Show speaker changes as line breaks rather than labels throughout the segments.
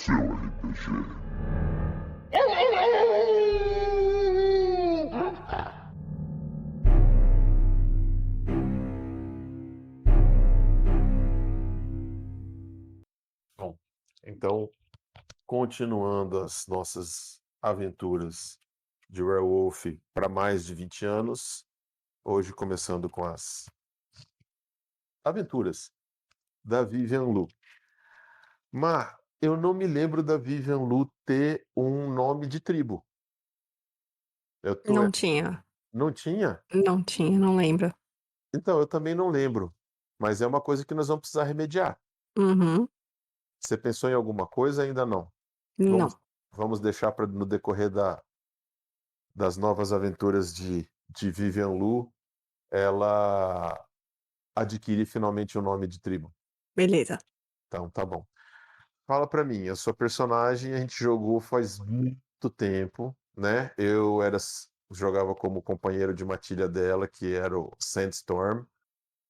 Seu RPG.
Bom, então, continuando as nossas aventuras de Werewolf para mais de 20 anos, hoje começando com as aventuras da Vivian Lu. Mas eu não me lembro da Vivian Lu ter um nome de tribo. Eu tô...
Não tinha.
Não tinha?
Não tinha, não lembro.
Então, eu também não lembro. Mas é uma coisa que nós vamos precisar remediar.
Uhum.
Você pensou em alguma coisa? Ainda não.
Não.
Vamos deixar para no decorrer das novas aventuras de Vivian Lu, ela adquire finalmente o nome de tribo.
Beleza.
Então, tá bom. Fala pra mim, a sua personagem a gente jogou faz muito tempo, né? Jogava como companheiro de matilha dela, que era o Sandstorm,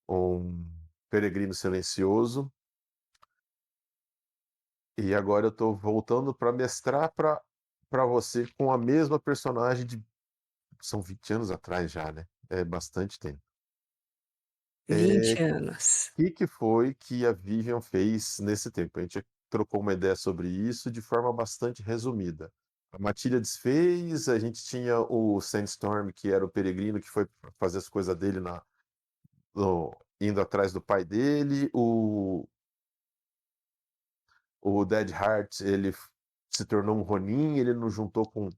um peregrino silencioso. E agora eu tô voltando para mestrar para você com a mesma personagem são 20 anos atrás já, né? É bastante tempo.
20 anos.
O que foi que a Vivian fez nesse tempo? A gente trocou uma ideia sobre isso de forma bastante resumida. A Matilha desfez, a gente tinha o Sandstorm, que era o peregrino que foi fazer as coisas dele indo atrás do pai dele. O Dead Heart, ele se tornou um Ronin, ele não juntou com,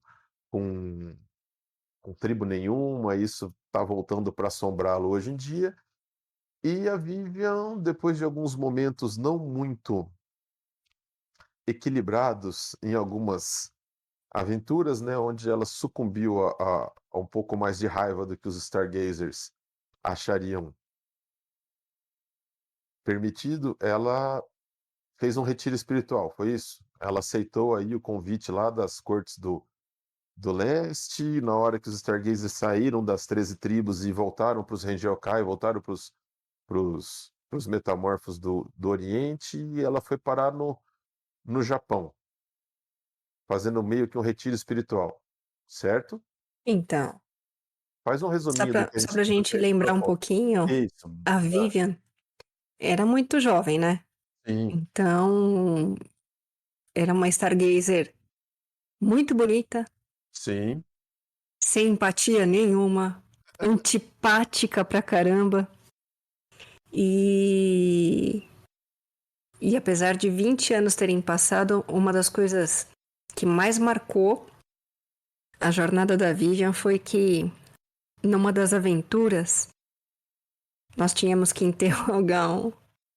com tribo nenhuma, isso está voltando para assombrá-lo hoje em dia. E a Vivian, depois de alguns momentos não muito equilibrados em algumas aventuras, né, onde ela sucumbiu a um pouco mais de raiva do que os Stargazers achariam permitido, ela fez um retiro espiritual, foi isso? Ela aceitou aí o convite lá das cortes do leste, na hora que os Stargazers saíram das 13 tribos e voltaram para os Rengelkai, voltaram para os metamorfos do Oriente, e ela foi parar no Japão, fazendo meio que um retiro espiritual, certo?
Então,
Faz um
só
resuminho
pra, só pra
do
gente
que a gente
lembrar um
propõe.
pouquinho,
Isso.
a Vivian era muito jovem, né?
Sim,
Então, era uma Stargazer muito bonita,
sim,
sem empatia nenhuma, antipática pra caramba. E, e apesar de 20 anos terem passado, uma das coisas que mais marcou a jornada da Vivian foi que, numa das aventuras, nós tínhamos que interrogar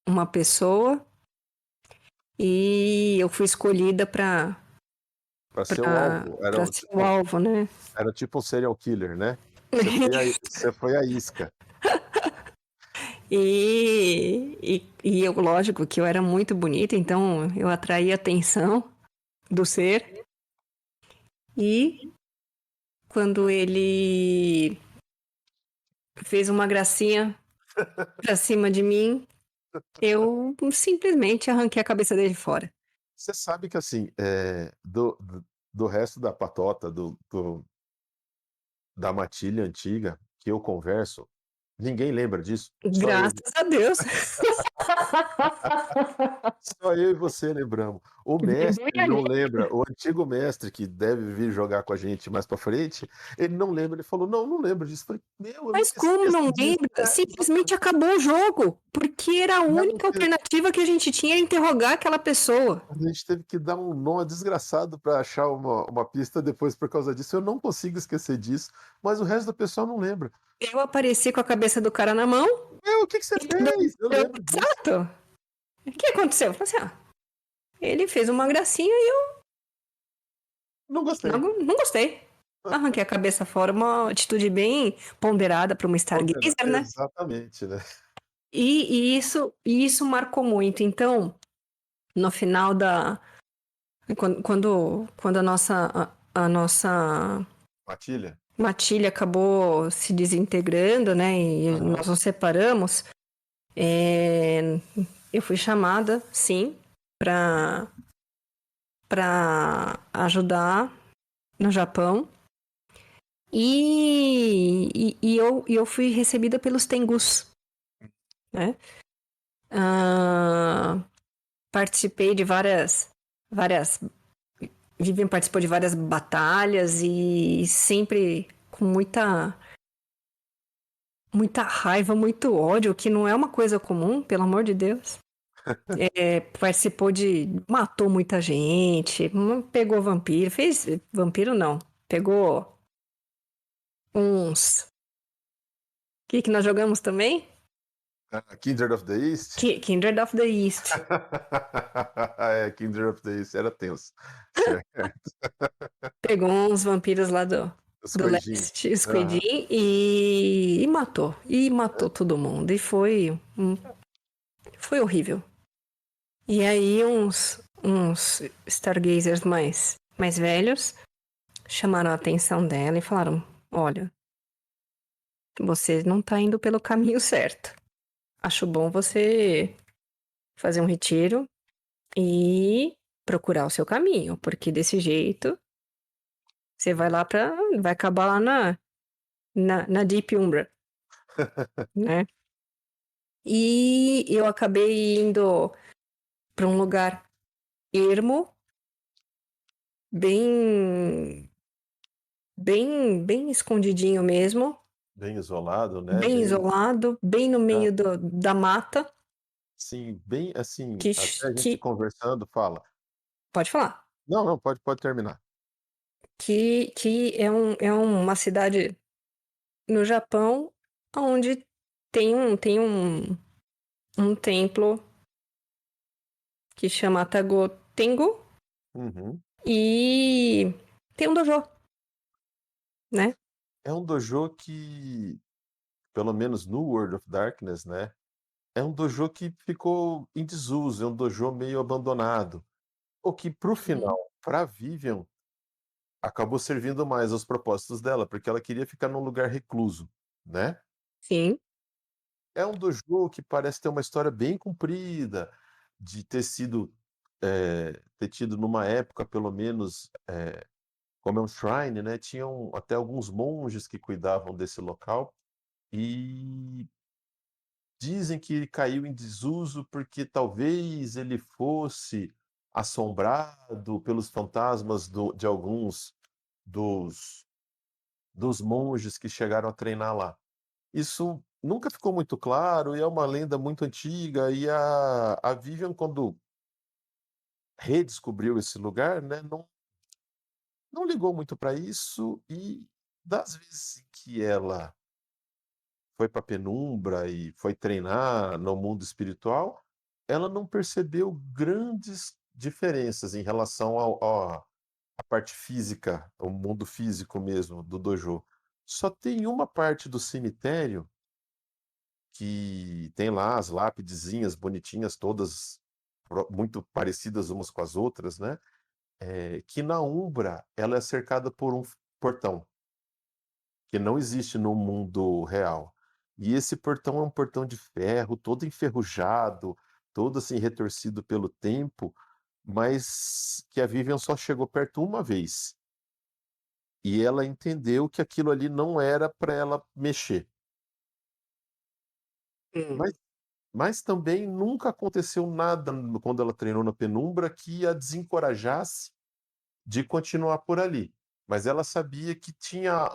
uma pessoa e eu fui escolhida para
para ser o alvo.
ser o alvo, né?
Era tipo um serial killer, né? Você foi a isca.
E eu, lógico, que eu era muito bonita, então eu atraí a atenção do ser. E quando ele fez uma gracinha pra cima de mim, eu simplesmente arranquei a cabeça dele fora.
Você sabe que, assim, do resto da patota, da matilha antiga que eu converso, ninguém lembra disso. Só eu.
Graças a Deus.
Só eu e você lembramos. O mestre
Vergonha
não
alheia.
lembra. O antigo mestre, que deve vir jogar com a gente mais pra frente, ele não lembra. Ele falou: Não, não lembro disso. Eu falei: Meu, eu
Mas
nunca
como
esqueço
não
disso.
lembra? Simplesmente
Exatamente.
acabou o jogo. Porque era a
Já não
única
teve-
alternativa que a gente tinha era interrogar aquela pessoa.
A gente teve que dar um nó desgraçado para achar uma pista depois por causa disso. Eu não consigo esquecer disso, mas o resto do pessoal não lembra.
Eu apareci com a cabeça do cara na mão
Meu, o que que você
e todo
fez? Eu
mundo.
lembro disso.
Exato. O que aconteceu? Eu falei assim, ele fez uma gracinha e eu
Não gostei.
não gostei. Arranquei a cabeça fora, uma atitude bem ponderada para uma Stargazer, né?
Exatamente, né?
E isso marcou muito. Então, no final da. Quando a nossa
Matilha?
matilha acabou se desintegrando, né? E
Aham.
nós nos separamos. é, eu fui chamada, sim, para para ajudar no Japão. E eu fui recebida pelos Tengus, né? Participei de várias. Vivian participou de várias batalhas e sempre com muita raiva, muito ódio, que não é uma coisa comum, pelo amor de Deus. Participou matou muita gente, pegou vampiro, fez vampiro não, pegou uns. O que nós jogamos também?
Kindred of the East?
Kindred of the East.
Kindred of the East era tenso. Certo.
Pegou uns vampiros lá do
Squidinho.
leste,
Aham.
Squidin, e matou. E matou todo mundo. E foi horrível. E aí uns Stargazers mais velhos chamaram a atenção dela e falaram: olha, você não tá indo pelo caminho certo. Acho bom você fazer um retiro e procurar o seu caminho, porque desse jeito você vai acabar lá na Deep Umbra, né? E eu acabei indo para um lugar ermo, bem, bem escondidinho mesmo,
Bem isolado, né?
bem
Bem,
isolado, bem no
ah,
meio da mata,
sim, bem assim,
que,
até a gente
que
conversando fala.
pode falar,
Não, não, pode terminar.
que é uma cidade no Japão onde tem um templo que chama Tagotengo
Uhum.
e tem um dojo, né?
É um dojo que, pelo menos no World of Darkness, né? É um dojo que ficou em desuso, é um dojo meio abandonado. O que pro
Uhum.
final, pra Vivian, acabou servindo mais aos propósitos dela, porque ela queria ficar num lugar recluso, né.
Sim,
É um dojo que parece ter uma história bem comprida, de ter sido, ter tido numa época pelo menos, como é um shrine, né, tinham até alguns monges que cuidavam desse local, e dizem que ele caiu em desuso porque talvez ele fosse assombrado pelos fantasmas de alguns dos monges que chegaram a treinar lá. Isso nunca ficou muito claro e é uma lenda muito antiga e a Vivian quando redescobriu esse lugar, né, não ligou muito para isso e das vezes em que ela foi para Penumbra e foi treinar no mundo espiritual, ela não percebeu grandes diferenças em relação à parte física, ao mundo físico mesmo do dojo. Só tem uma parte do cemitério que tem lá as lápidezinhas bonitinhas, todas muito parecidas umas com as outras, né, que na Umbra ela é cercada por um portão, que não existe no mundo real. E esse portão é um portão de ferro, todo enferrujado, todo assim retorcido pelo tempo, mas que a Vivian só chegou perto uma vez. E ela entendeu que aquilo ali não era para ela mexer.
hum,
Mas também nunca aconteceu nada quando ela treinou na Penumbra que a desencorajasse de continuar por ali. Mas ela sabia que tinha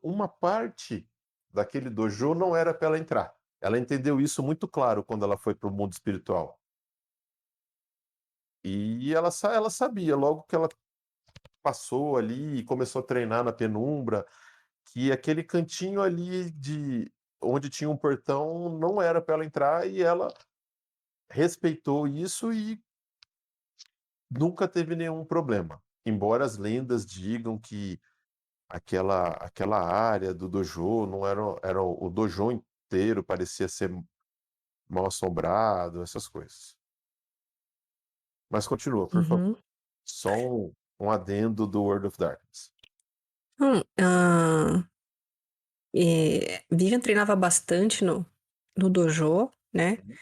uma parte daquele dojo não era para ela entrar. Ela entendeu isso muito claro quando ela foi para o mundo espiritual. E ela sabia, logo que ela passou ali e começou a treinar na Penumbra, que aquele cantinho ali de onde tinha um portão não era para ela entrar e ela respeitou isso e nunca teve nenhum problema. Embora as lendas digam que aquela área do dojo não era o dojo inteiro parecia ser mal-assombrado, essas coisas. Mas continua, por favor.
uhum.
Só um adendo do World of Darkness.
Hum, ah, Vivian treinava bastante no dojo, né?
Uhum.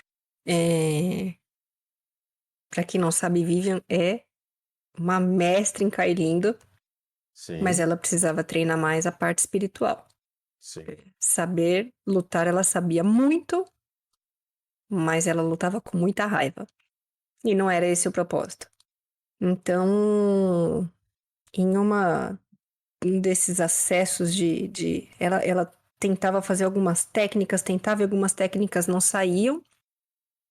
É, para quem não sabe, Vivian é uma mestra em Kailindo, mas
Sim,
ela precisava treinar mais a parte espiritual.
sim.
Saber lutar, ela sabia muito, mas ela lutava com muita raiva. E não era esse o propósito. Então, em um desses acessos ela tentava fazer algumas técnicas, tentava e algumas técnicas não saíam.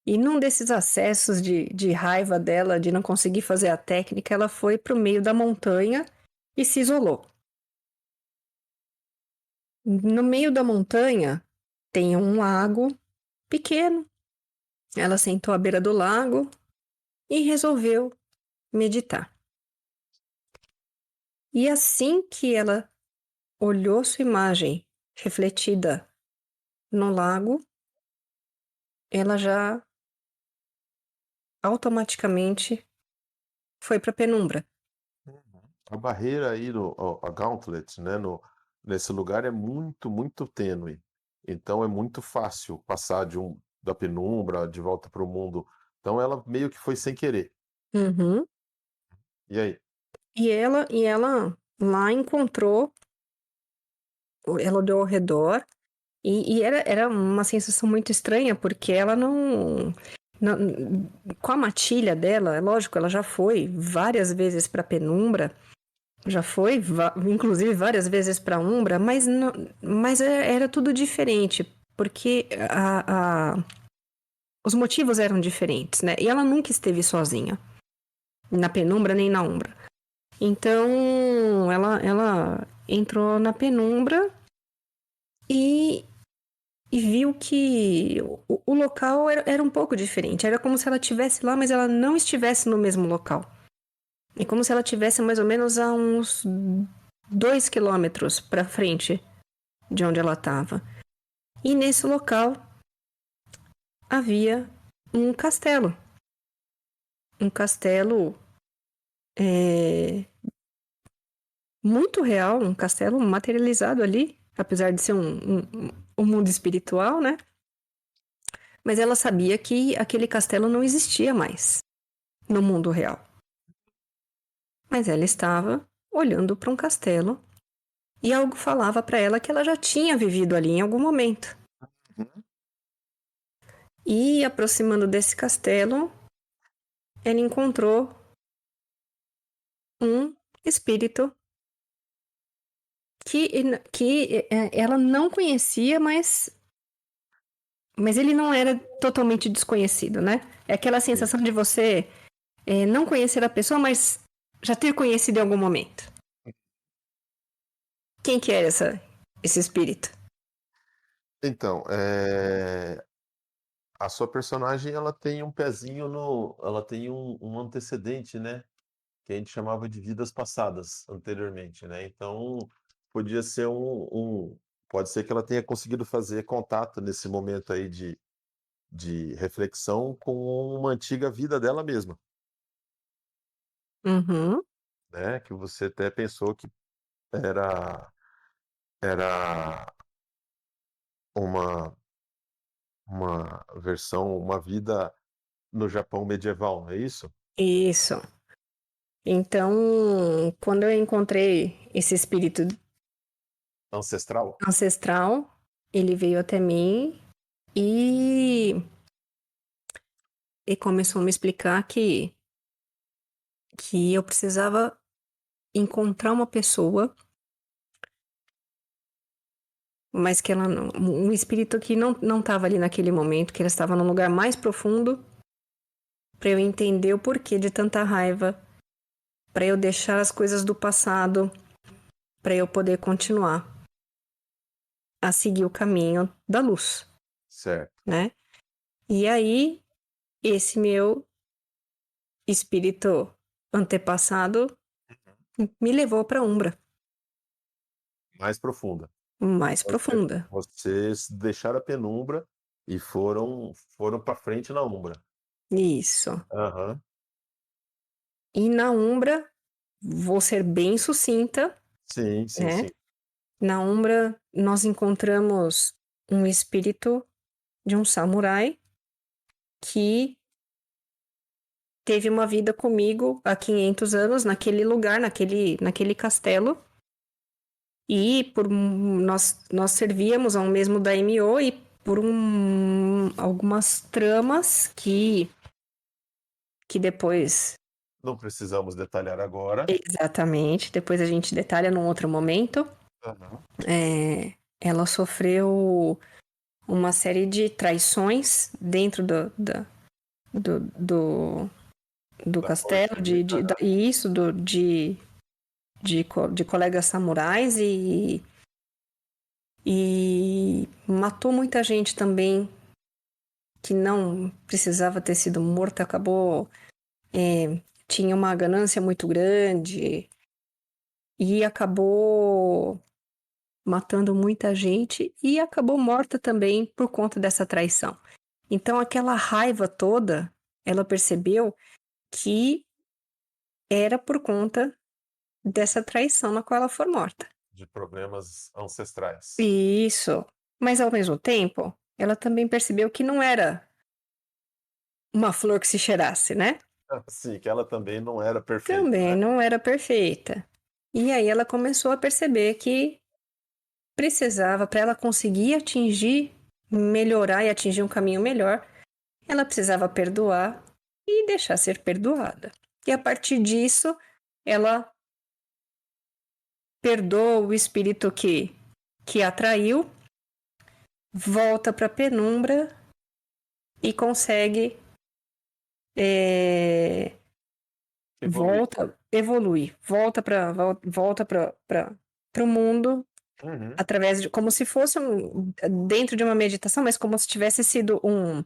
E num desses acessos de raiva dela, de não conseguir fazer a técnica, ela foi pro meio da montanha e se isolou. No meio da montanha tem um lago pequeno. Ela sentou à beira do lago e resolveu meditar. E assim que ela olhou sua imagem refletida no lago, ela já automaticamente foi para a penumbra.
A barreira aí a gauntlet, né, nesse lugar é muito, muito tênue. Então é muito fácil passar da penumbra de volta para o mundo. Então ela meio que foi sem querer.
Uhum.
E aí?
E ela lá encontrou, ela olhou ao redor e era uma sensação muito estranha, porque ela não, com a matilha dela, é lógico, ela já foi várias vezes para a penumbra, já foi, inclusive várias vezes para a Umbra, mas, mas era tudo diferente, porque os motivos eram diferentes, né? E ela nunca esteve sozinha, na penumbra nem na Umbra. Então, ela entrou na penumbra e, e viu que o local era um pouco diferente. Era como se ela estivesse lá, mas ela não estivesse no mesmo local. É como se ela estivesse mais ou menos a uns 2 quilômetros para frente de onde ela estava. E nesse local havia um castelo. Um castelo é, muito real, um castelo materializado ali, apesar de ser um mundo espiritual, né? Mas ela sabia que aquele castelo não existia mais no mundo real. Mas ela estava olhando para um castelo e algo falava para ela que ela já tinha vivido ali em algum momento.
Uhum.
E aproximando desse castelo, ela encontrou um espírito que ela não conhecia, mas ele não era totalmente desconhecido, né? É aquela
Sim.
sensação de você não conhecer a pessoa, mas já ter conhecido em algum momento. Quem que era esse espírito?
Então, a sua personagem ela tem um pezinho no, ela tem um antecedente, né? Que a gente chamava de vidas passadas anteriormente, né? Então podia ser pode ser que ela tenha conseguido fazer contato nesse momento aí de reflexão com uma antiga vida dela mesma,
Uhum.
né? Que você até pensou que era era uma uma vida no Japão medieval, não é isso?
Isso. Então, quando eu encontrei esse espírito
Ancestral?
ancestral, ele veio até mim e, e começou a me explicar que eu precisava encontrar uma pessoa, mas que ela não, um espírito que não estava ali naquele momento, que ela estava num lugar mais profundo, para eu entender o porquê de tanta raiva, para eu deixar as coisas do passado, para eu poder continuar a seguir o caminho da luz,
Certo.
né? E aí, esse meu espírito antepassado me levou para a Umbra,
Mais profunda.
mais
Você
profunda.
vocês deixaram a penumbra e foram para frente na Umbra.
Isso.
Aham.
E na Umbra, vou ser bem sucinta,
Sim, sim,
né?
sim.
Na Umbra, nós encontramos um espírito de um samurai que teve uma vida comigo há 500 anos naquele lugar, naquele castelo. E nós servíamos ao mesmo daimyo e por algumas tramas que depois.
Não precisamos detalhar agora.
Exatamente, depois a gente detalha num outro momento.
Aham.
Ela sofreu uma série de traições dentro do, do, do
Da corte
castelo,
ali. Aham.
isso, de colegas samurais e matou muita gente também que não precisava ter sido morta, acabou. Tinha uma ganância muito grande e acabou matando muita gente e acabou morta também por conta dessa traição. Então, aquela raiva toda, ela percebeu que era por conta dessa traição na qual ela foi morta.
De problemas ancestrais.
Isso. Mas, ao mesmo tempo, ela também percebeu que não era uma flor que se cheirasse, né?
Sim, que ela também não era perfeita,
Também
né?
não era perfeita. E aí ela começou a perceber que precisava, para ela conseguir melhorar e atingir um caminho melhor, ela precisava perdoar e deixar ser perdoada. E a partir disso, ela perdoa o espírito que a atraiu, volta para a penumbra e consegue
Evoluir.
evoluir, volta para o mundo
Uhum.
através de como se fosse dentro de uma meditação, mas como se tivesse sido um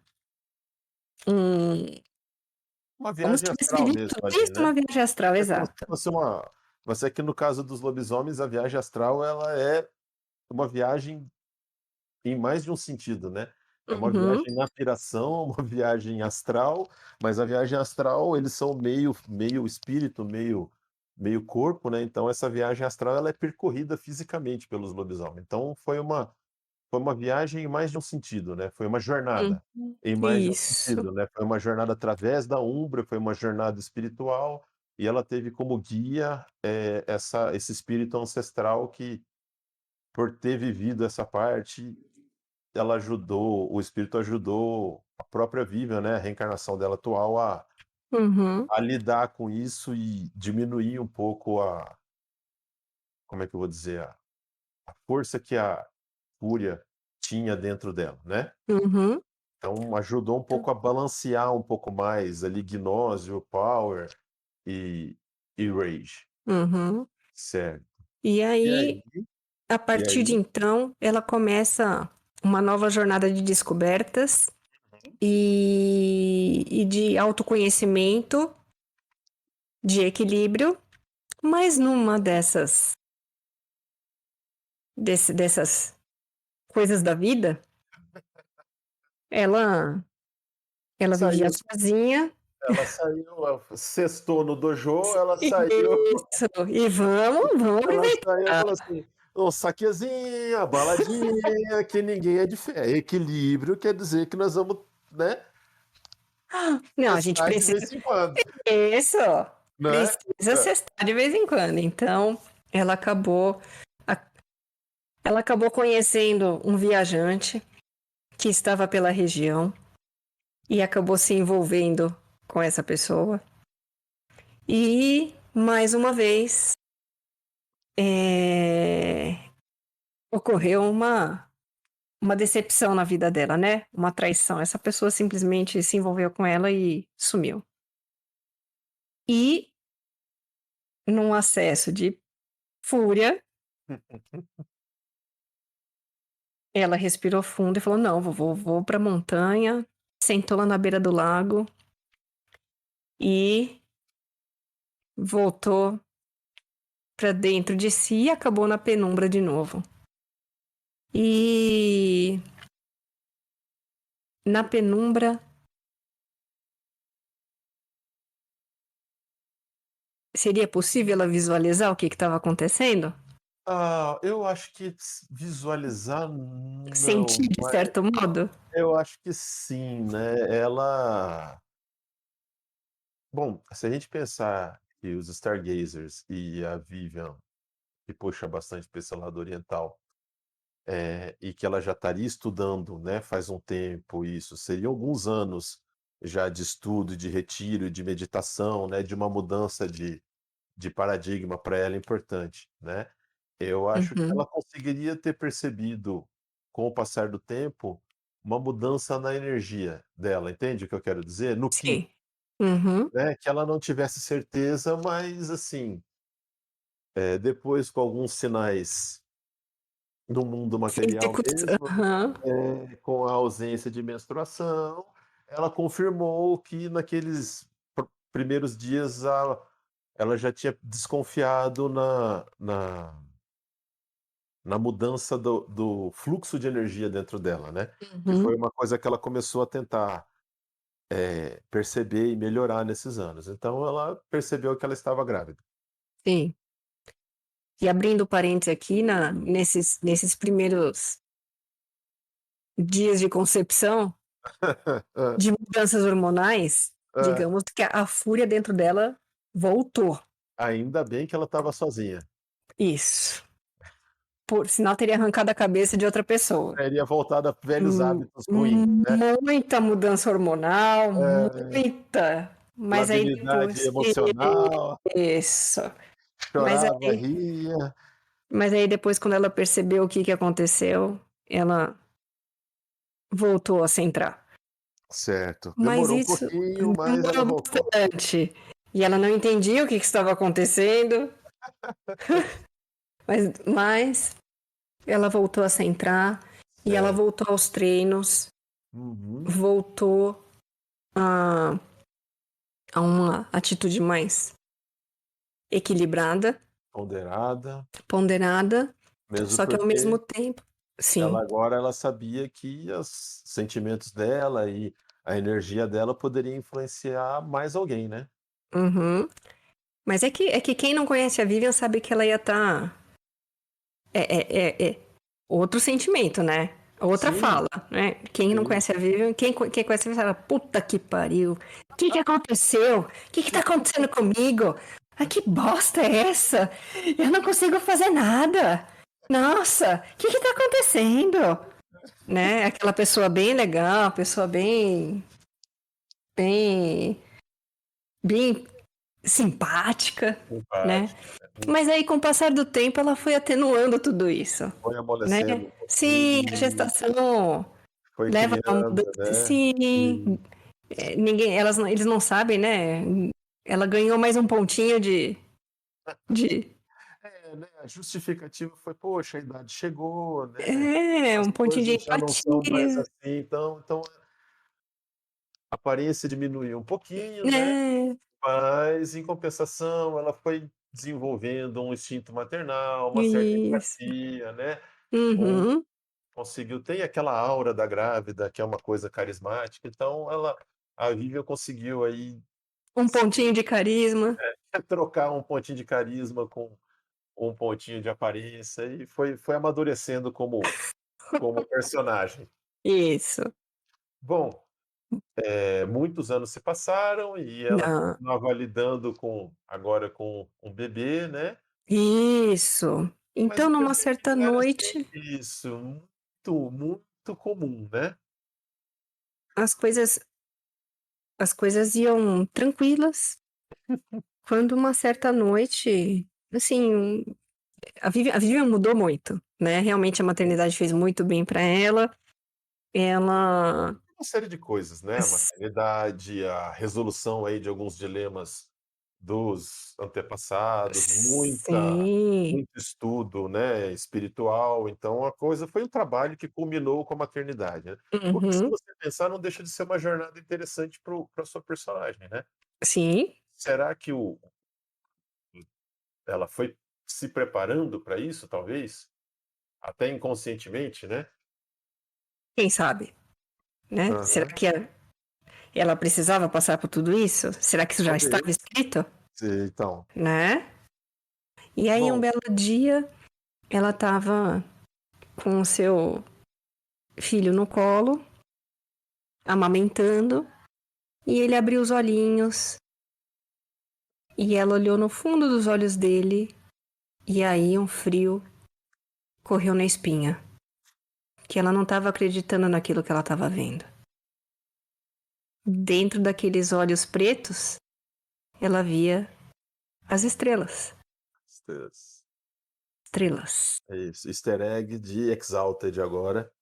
Uma
como se
viagem
tivesse
astral
vivido
mesmo
tudo
ali,
isso
né?
numa viagem astral,
É como se
exato.
fosse uma. Mas é que no caso dos lobisomens, a viagem astral ela é uma viagem em mais de um sentido, né? É uma
Uhum,
viagem na piração, uma viagem astral, mas a viagem astral eles são meio espírito, meio corpo, né? Então essa viagem astral ela é percorrida fisicamente pelos lobisomens. Então foi uma viagem em mais de um sentido, né? Foi uma jornada em mais de um
isso.
sentido, né? Foi uma jornada através da Umbra, foi uma jornada espiritual e ela teve como guia esse espírito ancestral que, por ter vivido essa parte, o espírito ajudou a própria Vivian, né? A reencarnação dela atual
Uhum,
a lidar com isso e diminuir um pouco como é que eu vou dizer, a força que a Fúria tinha dentro dela, né?
uhum,
Então ajudou um pouco a balancear um pouco mais ali Gnósio, Power e, e Rage.
uhum.
Certo.
E
E aí?
aí, a
E
partir de
aí?
então, ela começa uma nova jornada de descobertas e de autoconhecimento, de equilíbrio, mas numa dessas coisas da vida, ela, ela vivia
Saiu,
sozinha.
ela saiu, sextou no dojo, ela saiu,
Isso, e vamos
ela saiu e
aproveitar.
falou assim: "Ô, saquezinha, baladinha, que ninguém é de fé. Equilíbrio quer dizer que nós vamos, né,
Não, a gente
testar de
precisa
vez em quando",
isso,
né?
precisa cestar de vez em quando. Então, ela acabou, a- ela acabou conhecendo um viajante que estava pela região e acabou se envolvendo com essa pessoa. E, mais uma vez, é, ocorreu uma decepção na vida dela, né? Uma traição. Essa pessoa simplesmente se envolveu com ela e sumiu. E, num acesso de fúria, ela respirou fundo e falou: Não, vou pra montanha. Sentou lá na beira do lago e voltou pra dentro de si e acabou na penumbra de novo. E na penumbra, seria possível ela visualizar o que estava acontecendo?
Eu acho que visualizar não,
Sentir de
mas
certo modo?
eu acho que sim, né? Ela Bom, se a gente pensar que os Stargazers e a Vivian, que puxa bastante para esse lado oriental, e que ela já estaria estudando, né, faz um tempo isso, seriam alguns anos já de estudo, de retiro, de meditação, né, de uma mudança de paradigma para ela importante, né. Eu acho que
Uhum.
ela conseguiria ter percebido, com o passar do tempo, uma mudança na energia dela, entende o que eu quero dizer? No que,
Sim. Uhum.
né, que ela não tivesse certeza, mas assim, depois com alguns sinais do mundo material
Físicos.
mesmo,
Aham.
com a ausência de menstruação, ela confirmou que naqueles primeiros dias ela já tinha desconfiado na mudança do fluxo de energia dentro dela, né, que foi
Uhum.
uma coisa que ela começou a tentar, perceber e melhorar nesses anos. Então ela percebeu que ela estava grávida.
Sim. E abrindo parênteses aqui nesses primeiros dias de concepção,
Hã,
de mudanças hormonais,
hã.
digamos que a fúria dentro dela voltou.
Ainda bem que ela estava sozinha.
Isso. Por sinal teria arrancado a cabeça de outra pessoa.
Teria voltado a velhos hábitos ruins, né.
Muita mudança hormonal,
É,
muita. Mas aí
labilidade
depois
emocional,
isso. Mas
chorava,
aí
ria.
mas aí depois quando ela percebeu o que que aconteceu, ela voltou a centrar.
Certo.
Mas
Demorou um
isso
pouquinho, mas ela
demorou
voltou.
bastante. E ela não entendia o que que estava acontecendo, mas ela voltou a centrar, e ela
Certo.
voltou aos treinos,
Uhum.
voltou a uma atitude mais equilibrada,
Ponderada,
ponderada,
mesmo
só que ao mesmo
porque
tempo
ela
sim.
agora ela sabia que os sentimentos dela e a energia dela poderia influenciar mais alguém, né.
Uhum. Mas é que quem não conhece a Vivian sabe que ela ia estar é outro sentimento, né, outra
Sim,
fala, né. Quem não
sim.
conhece a Vivian, quem conhece a Vivian fala: "Puta que pariu, que aconteceu? Que tá acontecendo comigo? Ah, que bosta é essa? Eu não consigo fazer nada. Nossa, que tá acontecendo?" Né, aquela pessoa bem legal, pessoa bem bem simpática, né.
Simpática, né.
Mas aí com o passar do tempo ela foi atenuando tudo isso,
Foi
né.
amolecendo um
Sim, a
pouquinho,
gestação
foi
leva a uma
criando,
mudança
né.
sim,
E
ninguém eles não sabem, né, ela ganhou mais um pontinho de
né, a justificativa foi: "Poxa, a idade chegou, né,
um
as
pontinho de
coisas já não são mais
empatia,
assim", então a aparência diminuiu um pouquinho, né,
né.
mas em compensação ela foi desenvolvendo um instinto maternal, uma certa
Isso.
empatia, né, um
Uhum.
conseguiu tem aquela aura da grávida que é uma coisa carismática, então a Vivian conseguiu aí
Um
se
pontinho de carisma.
trocar um pontinho de carisma com um pontinho de aparência e foi amadurecendo como personagem.
Isso.
Bom, muitos anos se passaram e ela
Não.
continuava lidando com agora com um bebê, né,
Isso.
mas
Então
um
numa
bebê que
certa
não era assim
noite,
isso, muito comum, né.
as coisas as coisas iam tranquilas, quando uma certa noite, assim, a Vivian mudou muito, né, realmente a maternidade fez muito bem pra ela, ela
Uma série de coisas, né, a maternidade, a resolução aí de alguns dilemas dos antepassados,
sim.
muito estudo, né, espiritual, então a coisa foi um trabalho que culminou com a maternidade, né. O que se
Uhum.
você pensar não deixa de ser uma jornada interessante para sua personagem, né.
Sim,
Será que ela foi se preparando para isso talvez? Até inconscientemente, né?
quem sabe, né. Será
Aham,
que ela precisava passar por tudo isso? Será que isso já estava
talvez.
escrito?
Sim, então.
Né. E aí um
Bom,
belo dia, ela estava com o seu filho no colo, amamentando, e ele abriu os olhinhos E ela olhou no fundo dos olhos dele, e aí um frio correu na espinha. Que ela não estava acreditando naquilo que ela estava vendo. Dentro daqueles olhos pretos, ela via as estrelas.
Estrelas.
Estrelas.
É isso. Easter egg de Exalted agora.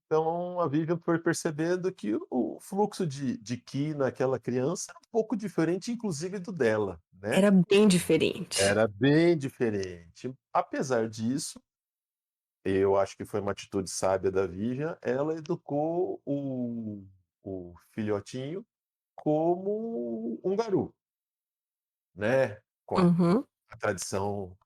Então a Vivian foi percebendo que o fluxo de Ki naquela criança era um pouco diferente, inclusive do dela, né?
Era bem diferente.
Era bem diferente. Apesar disso, eu acho que foi uma atitude sábia da Vivian, ela educou o filhotinho como um garu, né? Com
Uhum.
a tradição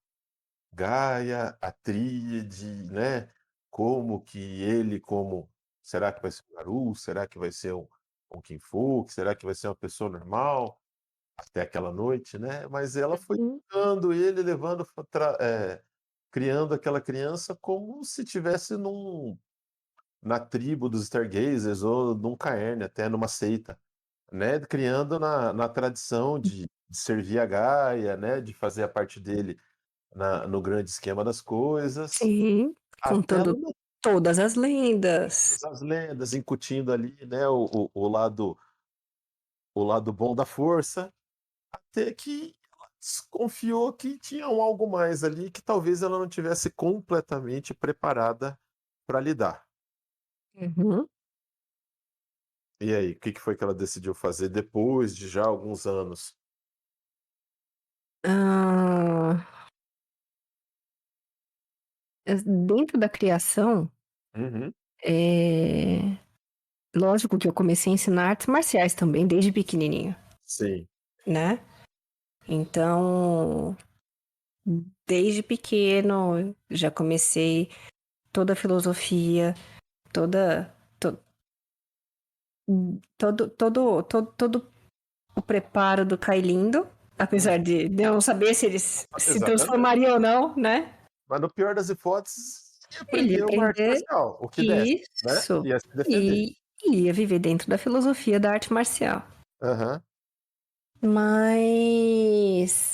Gaia, a tríade, né? Como que ele, como será que vai ser um Garu? Será que vai ser um Kinfolk? Será que vai ser uma pessoa normal? Até aquela noite, né? Mas ela foi
Uhum.
educando ele, levando, criando aquela criança como se tivesse na tribo dos Stargazers ou num caerne, até numa seita, né? Criando na tradição de servir a Gaia, né? De fazer a parte dele no grande esquema das coisas,
Sim,
até ela
contando todas as lendas.
todas as lendas, incutindo ali, né, o lado bom da força, até que ela desconfiou que tinha algo mais ali que talvez ela não tivesse completamente preparada para lidar.
Uhum.
E aí, o que que foi que ela decidiu fazer depois de já alguns anos?
Ah, dentro da criação,
Uhum.
é lógico que eu comecei a ensinar artes marciais também, desde pequenininho,
Sim,
né? Então, desde pequeno, já comecei toda a filosofia, toda, to- todo o preparo do Kailindo,
hum,
apesar de eu não saber se ele se
exatamente.
transformaria ou não, né?
Mas no pior das hipóteses, ia
Ele ia
aprender uma arte
aprender
marcial, o que desse, né,
isso
ia se defender.
e ia viver dentro da filosofia da arte marcial.
Aham,
Mas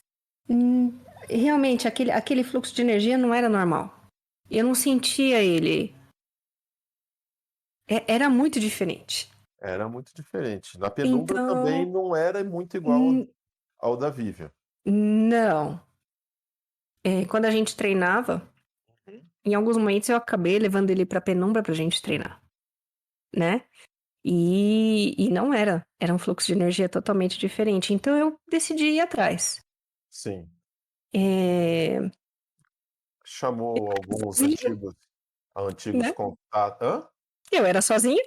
realmente aquele fluxo de energia não era normal. Eu não sentia ele. Era muito diferente.
era muito diferente. Na penumbra também
Então,
não era muito igual
n-
ao da Vivian.
não. Quando a gente treinava, em alguns momentos eu acabei levando ele pra penumbra pra gente treinar, né? E não era. Era um fluxo de energia totalmente diferente. Então eu decidi ir atrás.
Sim.
É,
Chamou alguns
sozinha,
antigos
né?
contatos. Hã?
Eu era sozinha.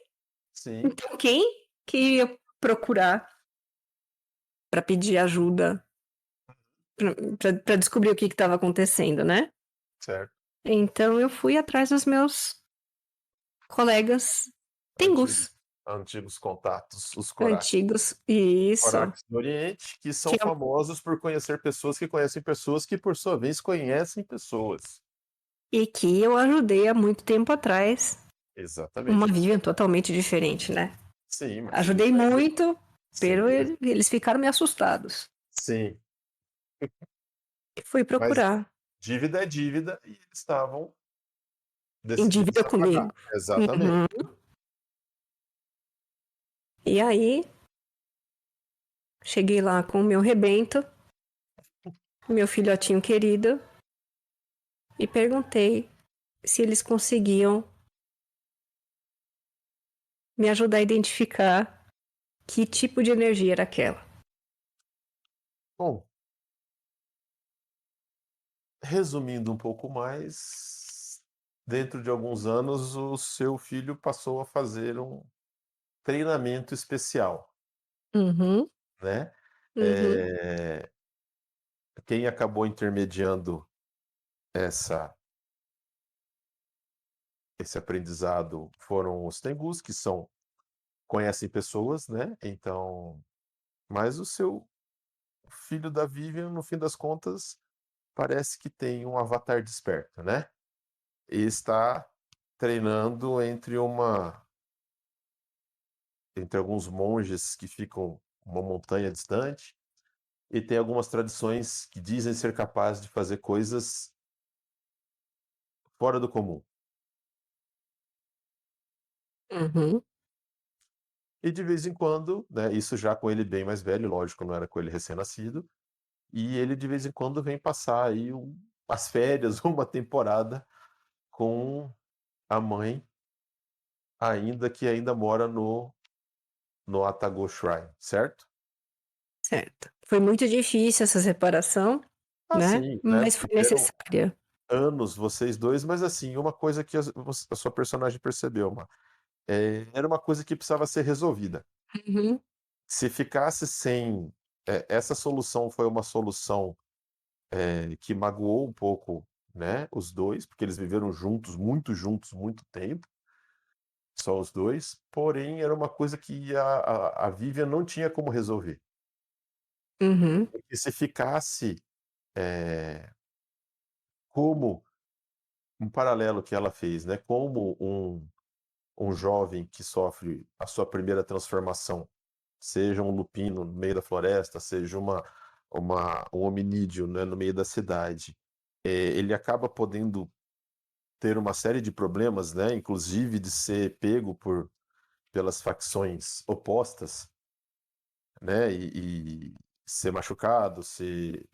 Sim,
Então quem que ia procurar para pedir ajuda para descobrir o que estava acontecendo, né?
certo.
Então eu fui atrás dos meus colegas
Antigos
Tengus
antigos contatos, os
antigos. Isso.
Corax do Oriente, que
Que
são
eu,
famosos por conhecer pessoas que conhecem pessoas que, por sua vez, conhecem pessoas.
e que eu ajudei há muito tempo atrás. Uma
Exatamente.
Vivian totalmente diferente, né?
Sim, mas
Ajudei
isso aí.
muito, pero
Sim,
eles ficaram meio assustados.
sim.
E fui
Mas
procurar
dívida é dívida e eles estavam
em
decididos
dívida
a pagar.
comigo.
Exatamente.
Uhum. E aí, cheguei lá com o meu rebento, meu filhotinho querido, e perguntei se eles conseguiam me ajudar a identificar que tipo de energia era aquela.
Bom, resumindo um pouco mais, dentro de alguns anos, o seu filho passou a fazer um treinamento especial,
Uhum,
né?
uhum,
Eh, Quem acabou intermediando essa esse aprendizado foram os Tengus, que conhecem pessoas, né, então mas o seu filho da Vivian, no fim das contas, parece que tem um avatar desperto, né, e está treinando entre entre alguns monges que ficam uma montanha distante, e tem algumas tradições que dizem ser capazes de fazer coisas fora do comum.
Uhum.
E de vez em quando, né, isso já com ele bem mais velho, lógico, não era com ele recém-nascido, e ele de vez em quando vem passar aí as férias, uma temporada com a mãe, ainda que ainda mora no Atago Shrine, certo?
Certo. Foi muito difícil essa separação, né,
Assim, né,
mas foi
viveram
necessária.
anos vocês 2, mas assim, uma coisa que a sua personagem percebeu, era uma coisa que precisava ser resolvida.
Uhum,
Se ficasse sem, essa solução foi uma solução, que magoou um pouco, né, os 2, porque eles viveram juntos, muito tempo, só os 2. Porém era uma coisa que a Vivian não tinha como resolver.
uhum,
Porque se ficasse, eh, como um paralelo que ela fez, né, como um jovem que sofre a sua primeira transformação, seja um lupino no meio da floresta, seja um hominídeo, né, no meio da cidade, ele acaba podendo ter uma série de problemas, né, inclusive de ser pego pelas facções opostas, né, e ser machucado, ser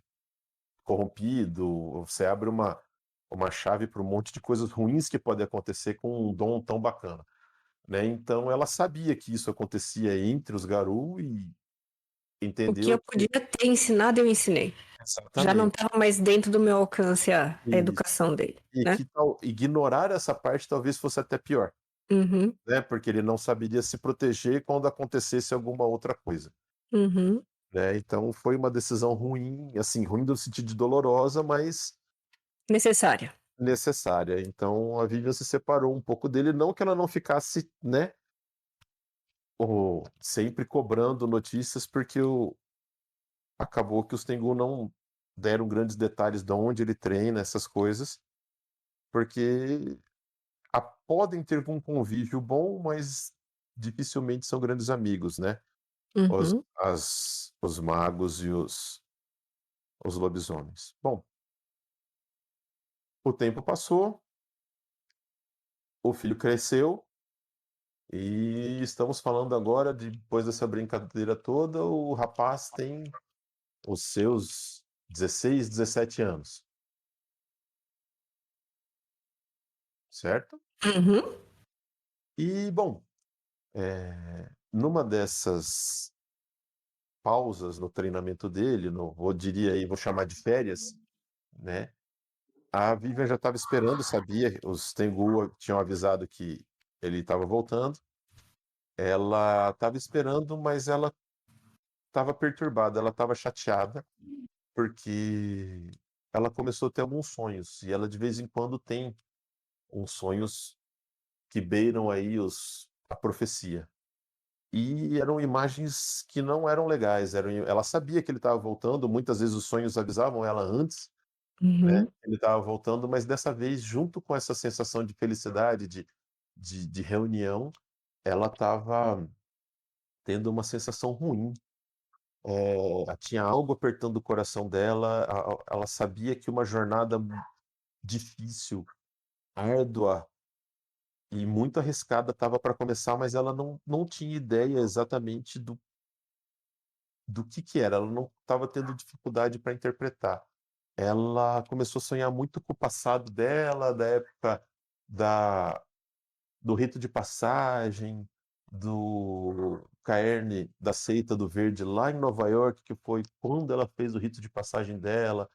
corrompido, você abre uma chave para um monte de coisas ruins que podem acontecer com um dom tão bacana, né. Então ela sabia que isso acontecia entre os Garou e
o que eu
entendeu
podia
que
ter ensinado, eu ensinei. Já não
exatamente,
estava mais dentro do meu alcance a
isso.
educação dele,
E
né.
que tal ignorar essa parte talvez fosse até pior,
Uhum,
né, porque ele não saberia se proteger quando acontecesse alguma outra coisa,
uhum.
né. Então foi uma decisão ruim, assim, ruim no sentido de dolorosa, mas
Necessária.
necessária. Então a Vivian se separou um pouco dele, não que ela não ficasse, né, sempre cobrando notícias, porque acabou que os Tengu não deram grandes detalhes de onde ele treina, essas coisas, porque podem ter um convívio bom, mas dificilmente são grandes amigos, né,
Uhum,
os magos e os lobisomens. Bom, o tempo passou, o filho cresceu, e estamos falando agora depois dessa brincadeira toda, o rapaz tem os seus 16, 17 anos, certo?
uhum,
E bom, numa dessas pausas no treinamento dele, vou diria aí, vou chamar de férias, né, a Vivian já estava esperando, sabia, os Tengu tinham avisado que ele estava voltando, ela estava esperando, mas ela estava perturbada, ela estava chateada, porque ela começou a ter alguns sonhos, e ela de vez em quando tem uns sonhos que beiram aí a profecia. E eram imagens que não eram legais, ela sabia que ele estava voltando, muitas vezes os sonhos avisavam ela antes, né,
uhum,
ele estava voltando, mas dessa vez, junto com essa sensação de felicidade, de reunião, ela estava tendo uma sensação ruim, tinha algo apertando o coração dela, ela sabia que uma jornada difícil, árdua e muito arriscada estava para começar, mas ela não tinha ideia exatamente do que era, ela não estava tendo dificuldade para interpretar. Ela começou a sonhar muito com o passado dela, da época da do rito de passagem, do Caerne, da seita do verde lá em Nova York, que foi quando ela fez o rito de passagem dela,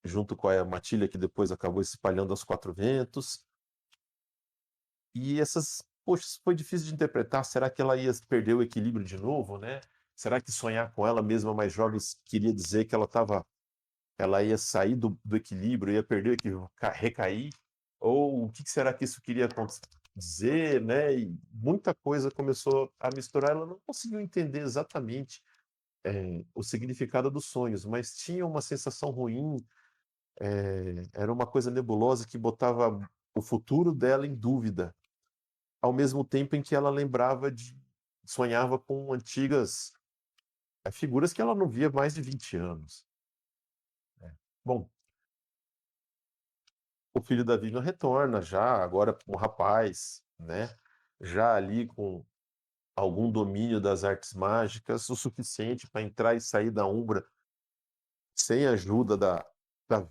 junto com a matilha que depois acabou se espalhando aos 4 ventos. E poxa, isso foi difícil de interpretar, será que ela ia perder o equilíbrio de novo, né? Será que sonhar com ela mesma mais jovem queria dizer que ela ia sair do equilíbrio, ia perder o equilíbrio, recair? Ou o que será que isso queria dizer, né? E muita coisa começou a misturar, ela não conseguiu entender exatamente, o significado dos sonhos, mas tinha uma sensação ruim, era uma coisa nebulosa que botava o futuro dela em dúvida, ao mesmo tempo em que ela lembrava sonhava com antigas figuras que ela não via há mais de 20 anos, né. Bom, o filho da Vivian retorna já agora um rapaz, né, já ali com algum domínio das artes mágicas, o suficiente para entrar e sair da Umbra sem a ajuda da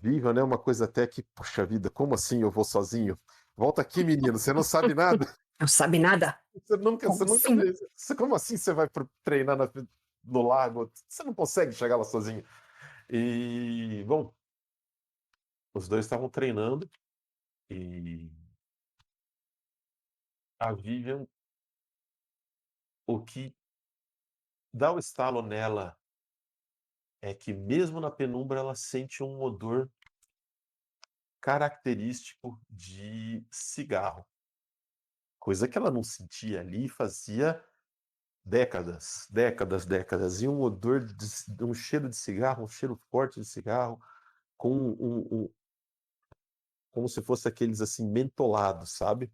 Vivian, né, uma coisa até que, poxa vida, como assim eu vou sozinho? Volta aqui menino, você não sabe nada,
Não sabe nada?
você
Como
nunca
assim?
fez como assim você vai treinar no lago? Você não consegue chegar lá sozinho. E, bom, os dois estavam treinando e a Vivian, o que dá o estalo nela é que mesmo na penumbra ela sente um odor característico de cigarro, coisa que ela não sentia ali fazia décadas, décadas, décadas. E um odor um cheiro de cigarro, um cheiro forte de cigarro, com como se fosse aqueles, assim, mentolados, sabe.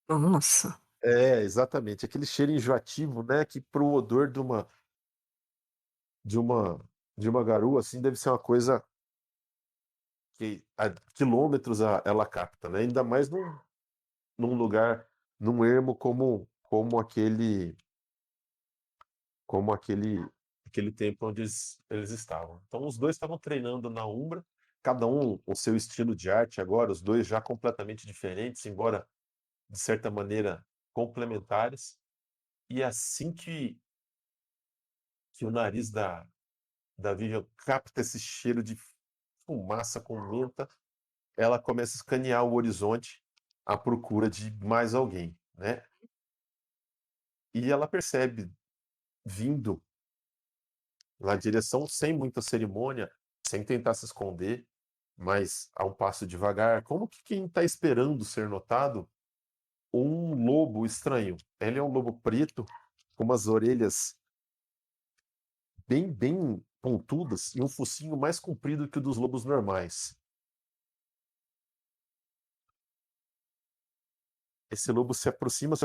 Nossa.
É, exatamente, aquele cheiro enjoativo, né, que para o odor de uma de uma garoa, assim, deve ser uma coisa que a quilômetros ela capta, né, ainda mais num lugar, num ermo como aquele templo onde eles estavam. Então os 2 estavam treinando na Umbra, cada um o seu estilo de arte agora, os 2 já completamente diferentes, embora de certa maneira complementares, e assim que o nariz da Vivian capta esse cheiro de fumaça com menta, ela começa a escanear o horizonte à procura de mais alguém, né. E ela percebe vindo na direção sem muita cerimônia, sem tentar se esconder, mas a um passo devagar, como que quem está esperando ser notado, um lobo estranho. Ele é um lobo preto, com umas orelhas bem pontudas e um focinho mais comprido que o dos lobos normais. Esse lobo se aproxima,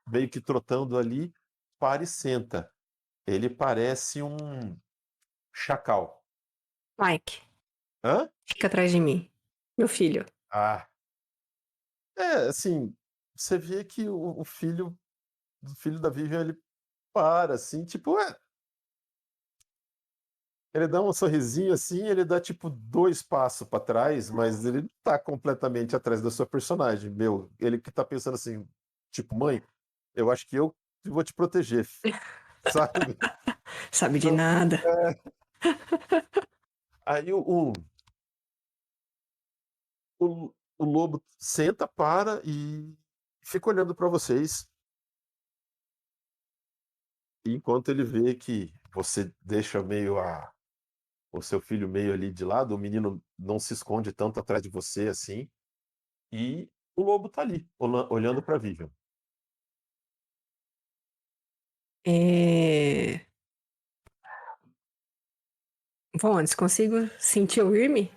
meio que trotando ali, para e senta. Ele parece um chacal.
Mike,
Hã?
fica atrás de mim. Meu filho.
Ah, é, assim, você vê que o filho da Vivian, ele para, assim, tipo, ele dá um sorrisinho, assim, ele dá, tipo, 2 passos pra trás, mas ele não tá completamente atrás da sua personagem, meu, ele que tá pensando assim, tipo: "Mãe, eu acho que eu vou te proteger, sabe?"
Sabe de
Então,
nada.
aí o lobo senta, para e fica olhando pra vocês, e enquanto ele vê que você deixa meio o seu filho meio ali de lado, o menino não se esconde tanto atrás de você, assim, e o lobo tá ali, olhando pra Vivian.
É... Bom, antes consigo sentir ouvir-me?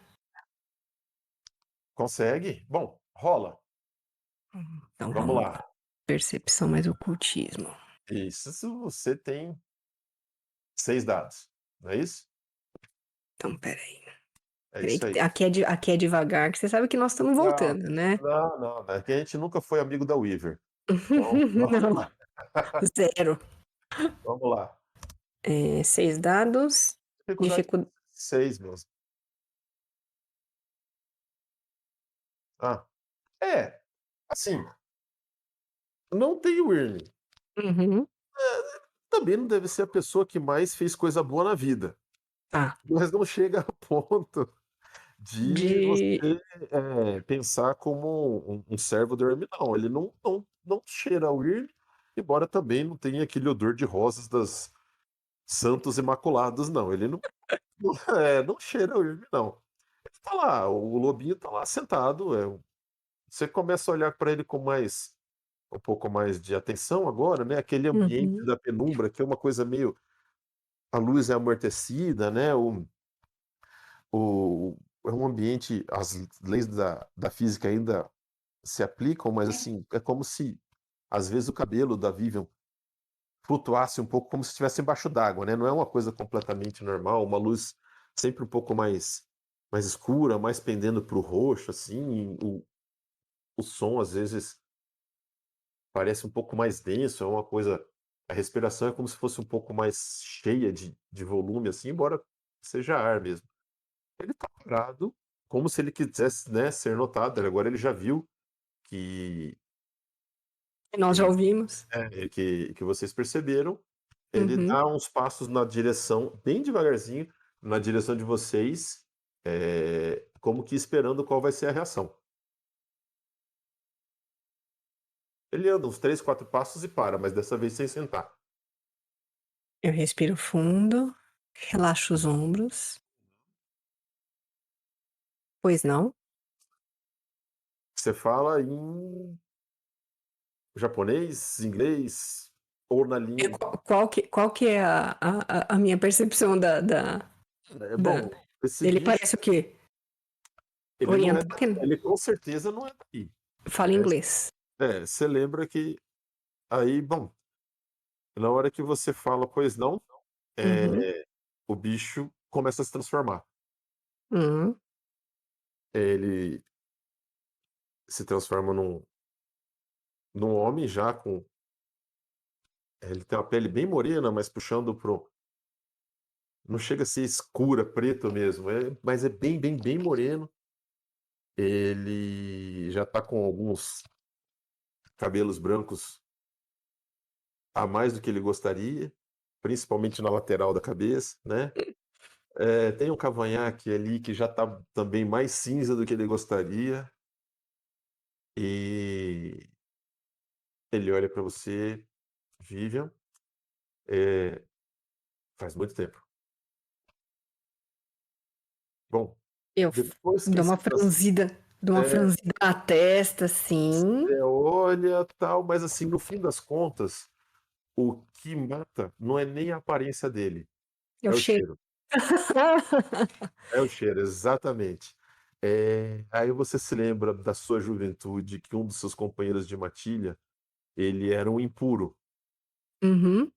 Consegue? Bom, rola.
Então
Vamos
vamos
lá.
lá. Percepção mais ocultismo.
Isso você tem 6 dados, não é isso?
Então, peraí.
É
Peraí
isso
que
aí.
aqui é devagar, que você sabe que nós estamos
Não,
voltando, né?
não, é que a gente nunca foi amigo da Weaver. Então, vamos
Não,
lá,
zero.
vamos lá.
6 dados.
Dificuldade
Dificu...
6 mesmo. Ah, é, assim, não tem o Wyrm.
Uhum.
Também não deve ser a pessoa que mais fez coisa boa na vida,
Tá.
mas não chega a ponto de
De.
você, pensar como um servo do Wyrm, não. Ele não cheira a Wyrm, embora também não tenha aquele odor de rosas das santos imaculados, não. Ele não cheira a Wyrm, não. Ele tá lá, o lobinho tá lá sentado, você começa a olhar para ele com um pouco mais de atenção agora, né, aquele ambiente
Uhum.
da penumbra que é uma coisa meio, a luz é amortecida, né, é um ambiente, as leis da física ainda se aplicam, mas assim, é como se às vezes o cabelo da Vivian flutuasse um pouco como se estivesse embaixo d'água, né, não é uma coisa completamente normal, uma luz sempre um pouco mais escura, mais pendendo para o roxo, assim, o som às vezes parece um pouco mais denso, é uma coisa a respiração é como se fosse um pouco mais cheia de volume, assim, embora seja ar mesmo. Ele tá parado, como se ele quisesse, né, ser notado, agora ele já viu que
Nós já
que
ouvimos.
que vocês perceberam, ele
Uhum.
dá uns passos na direção bem devagarzinho, na direção de vocês, como que esperando qual vai ser a reação. Ele anda uns 3, 4 passos e para, mas dessa vez sem sentar.
Eu respiro fundo, relaxo os ombros. Pois não?
Você fala em japonês, inglês ou na
E
língua
qual que é a minha percepção da.
bom, esse
Ele
bicho,
parece o quê?
ele não é
Oriental
da
que
ele com certeza não é daqui.
fala
É,
inglês.
você lembra que aí, bom, na hora que você fala: "Pois não",
Uhum.
o bicho começa a se transformar.
Uhum.
Ele se transforma num homem já com ele tem uma pele bem morena, mas puxando para o não chega a ser escura, preto mesmo, mas é bem, bem, bem moreno. Ele já tá com alguns cabelos brancos a mais do que ele gostaria, principalmente na lateral da cabeça, né. Tem um cavanhaque ali que já tá também mais cinza do que ele gostaria, e ele olha pra você: "Vivian, eh, faz muito tempo". Bom,
Eu
depois que
dou
se
uma
trans
franzida dou uma
é,
franzida na testa, assim.
você olha, tal, mas assim, no fim das contas, o que mata não é nem a aparência dele,
Eu
é o
cheiro.
cheiro. É o cheiro, exatamente. Aí você se lembra da sua juventude que um dos seus companheiros de matilha, ele era um impuro,
Uhum.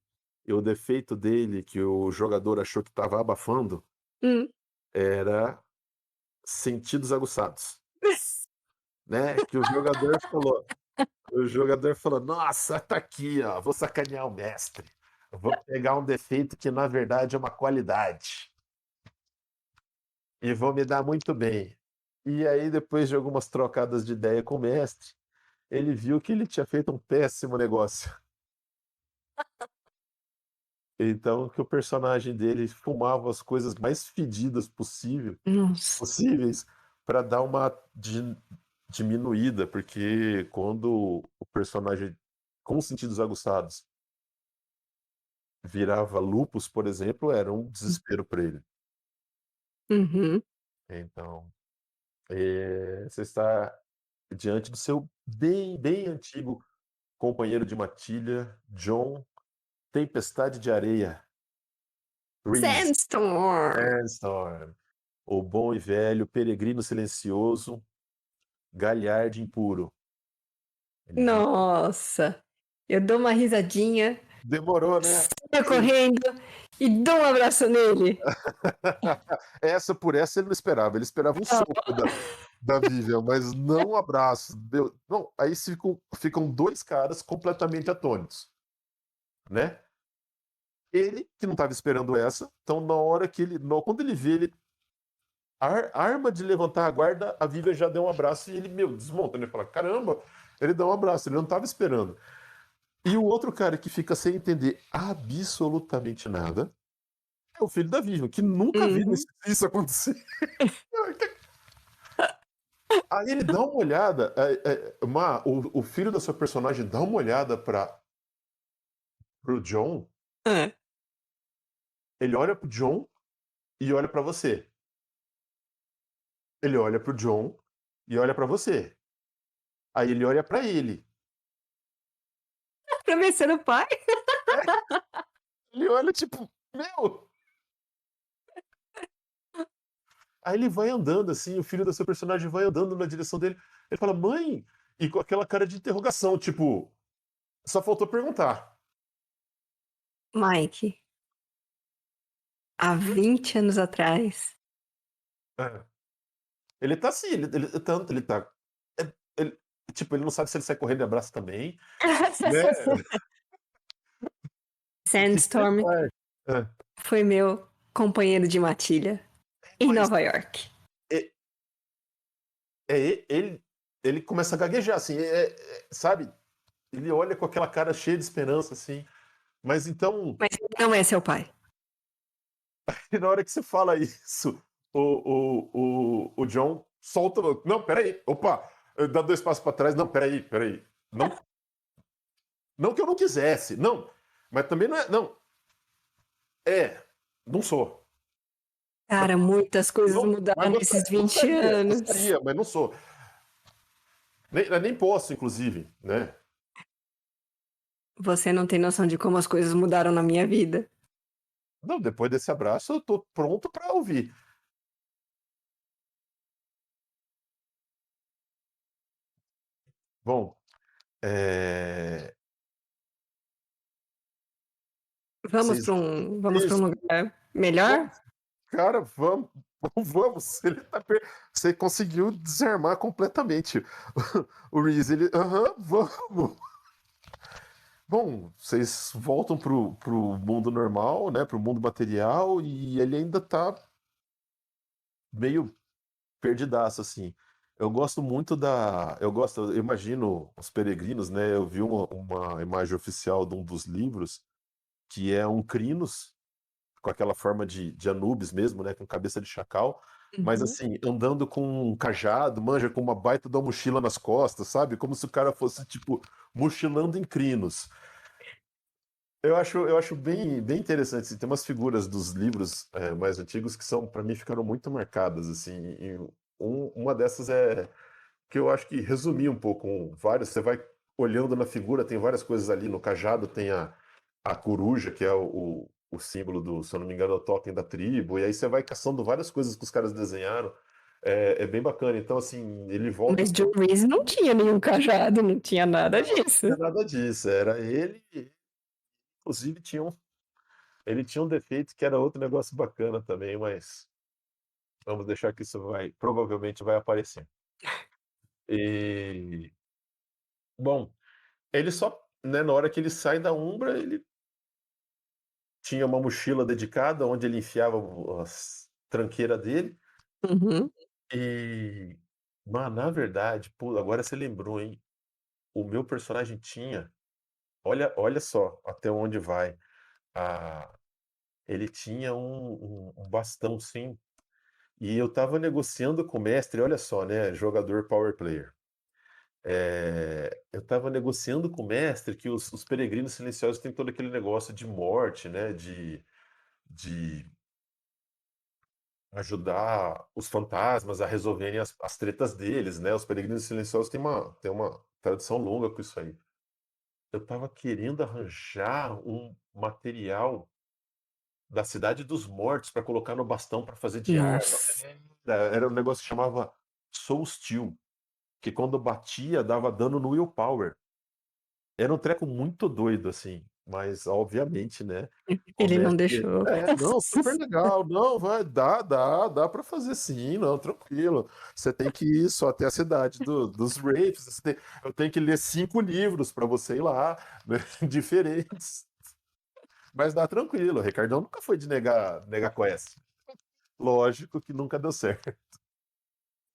e o defeito dele, que o jogador achou que estava abafando,
Hum.
era sentidos aguçados, né, que o jogador falou: "Nossa, tá aqui, ó, vou sacanear o mestre, eu vou pegar um defeito que na verdade é uma qualidade, e vou me dar muito bem". E aí depois de algumas trocadas de ideia com o mestre, ele viu que ele tinha feito um péssimo negócio. Então, que o personagem dele fumava as coisas mais fedidas
Nossa.
possíveis para dar uma diminuída, porque quando o personagem com sentidos aguçados virava lupus, por exemplo, era um desespero para ele.
Uhum.
Então, você está diante do seu bem, bem antigo companheiro de matilha, John Tempestade de Areia, Reese
Sandstorm.
Sandstorm, o bom e velho peregrino silencioso, galhardo impuro. Ele viu
Nossa, eu dou uma risadinha,
demorou, né?
saio
Sim.
correndo e dou um abraço nele.
Essa por essa ele não esperava, ele esperava um
Ah,
soco da Vivian, mas não um abraço. Não, aí ficam 2 caras completamente atônitos, né. Ele, que não estava esperando essa, então na hora que ele no quando ele vê ele arma de levantar a guarda, a Vivian já deu um abraço e ele, meu, desmonta, ele fala: "Caramba!", ele dá um abraço, ele não estava esperando. E o outro cara que fica sem entender absolutamente nada, é o filho da Vivian, que nunca viu
uhum.
isso acontecer. Aí ele dá uma olhada, o filho da sua personagem dá uma olhada pro John,
Hã.
ele olha pro John e olha pra você. Ele olha pro John e olha pra você. Aí ele olha pra ele.
Pra ver se era o pai.
É, ele olha tipo: "Meu!". Aí ele vai andando assim, o filho da sua personagem vai andando na direção dele, ele fala: "Mãe!", e com aquela cara de interrogação, tipo, só faltou perguntar.
Mike, há 20 anos atrás.
É. Ele tá assim, tanto ele tá. Ele, tipo, ele não sabe se ele sai correndo e abraça também, né? Porque faz
Sandstorm
parte. É.
foi meu companheiro de matilha em
Mas
Nova York.
é, ele começa a gaguejar, assim, sabe? Ele olha com aquela cara cheia de esperança, assim. Mas então,
Mas não é seu pai.
e na hora que você fala isso, o John solta. Não, peraí, opa, dá 2 passos para trás. Não, peraí. Não, não que eu não quisesse, não. Mas também não é. Não, não sou.
Cara, muitas coisas
Mas
mudaram nesses 20 anos.
gostaria, mas não sou. Nem posso, inclusive, né?
Você não tem noção de como as coisas mudaram na minha vida.
Não, depois desse abraço, eu tô pronto para ouvir. Bom, é... vocês.
Vamos para
Isso,
um lugar melhor?
vamos, cara, vamos, vamos. Você conseguiu desarmar completamente o Reese. Ele, aham, vamos. Bom, vocês voltam pro mundo normal, né? Pro mundo material, e ele ainda tá meio perdidaço, assim. Eu gosto muito da. Eu imagino os peregrinos, né? Eu vi uma imagem oficial de um dos livros, que é um Crinos, com aquela forma de Anubis mesmo, né? Com cabeça de chacal. Mas
Uhum.
assim, andando com um cajado, manja, com uma baita da mochila nas costas, sabe? Como se o cara fosse, tipo, mochilando em crinos. Eu acho bem interessante, assim. Tem umas figuras dos livros mais antigos que são, para mim, ficaram muito marcadas, assim. E uma dessas é que eu acho que resumia um pouco vários. Você vai olhando na figura, tem várias coisas ali. No cajado tem a coruja, que é o símbolo do, se eu não me engano, é o totem da tribo. E aí você vai caçando várias coisas que os caras desenharam. É bem bacana. Então, assim, ele volta
Mas
um
John
pouco.
Reese não tinha nenhum cajado, não tinha nada
Não, não
disso.
tinha nada disso. Era ele, inclusive, ele tinha um defeito que era outro negócio bacana também, mas vamos deixar que isso provavelmente vai aparecer. E, bom, ele só, né, na hora que ele sai da Umbra, ele tinha uma mochila dedicada onde ele enfiava as tranqueiras dele.
Uhum.
E, mas na verdade, pô, agora você lembrou, hein? O meu personagem tinha, olha só até onde vai. A, ele tinha um bastão, sim. E eu tava negociando com o mestre, olha só, né? Jogador power player. Eu tava negociando com o mestre que os peregrinos silenciosos têm todo aquele negócio de morte, né? De ajudar os fantasmas a resolverem as tretas deles, né? Os peregrinos silenciosos têm uma tradição longa com isso aí. Eu tava querendo arranjar um material da Cidade dos Mortos para colocar no bastão para fazer de arma.
Nossa.
Era um negócio que chamava Soul Steel, que quando batia dava dano no willpower. Era um treco muito doido, assim, mas obviamente, né, o
Ele não
mestre
deixou.
não, super legal, não, vai, dá pra fazer sim, não, tranquilo. Você tem que ir só até a cidade dos Wraiths, eu tenho que ler 5 livros pra você ir lá, né, diferentes. Mas dá tranquilo, o Ricardão nunca foi de negar quest. Lógico que nunca deu certo.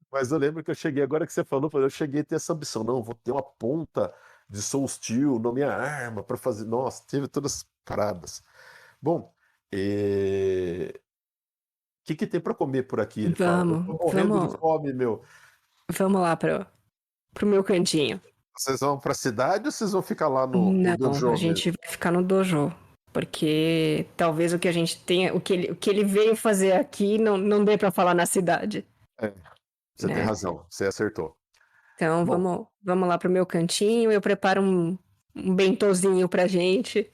Mas eu lembro que eu cheguei, agora que você falou, eu cheguei a ter essa ambição. Não, vou ter uma ponta de Soul Steel na minha arma para fazer. Nossa, teve todas as paradas. Bom, o que que tem para comer por aqui? Ele fala. Eu tô morrendo de
Vamos,
fome, meu.
vamos lá pro meu cantinho.
Vocês vão para a cidade ou vocês vão ficar lá no
Não, a
dojo
gente
mesmo?
vai ficar no dojo. Porque talvez o que a gente tenha, o que ele veio fazer aqui não dê pra falar na cidade,
É, você tem
né?
razão, você acertou.
Então
Bom,
vamos lá pro meu cantinho, eu preparo um bentozinho pra gente.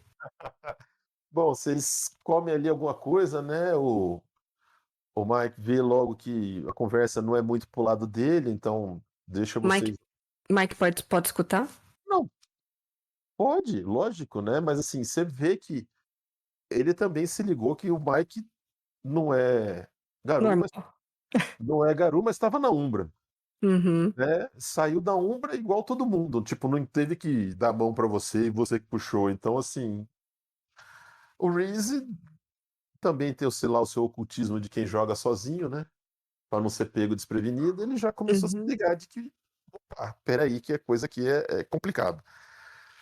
bom, vocês comem ali alguma coisa, né? O Mike vê logo que a conversa não é muito pro lado dele, então deixa
Mike,
vocês.
Mike pode escutar?
Não, pode, lógico, né? Mas assim, você vê que ele também se ligou que o Mike não é Garu, mas
Normal.
não é Garu, mas estava na Umbra,
Uhum,
né, saiu da Umbra igual todo mundo, tipo, não teve que dar a mão pra você e você que puxou, então assim, o Reese também tem o sei lá, o seu ocultismo de quem joga sozinho, né, pra não ser pego desprevenido, ele já começou a se
uhum.
ligar de que: "Opa, espera aí que a coisa aqui é complicado".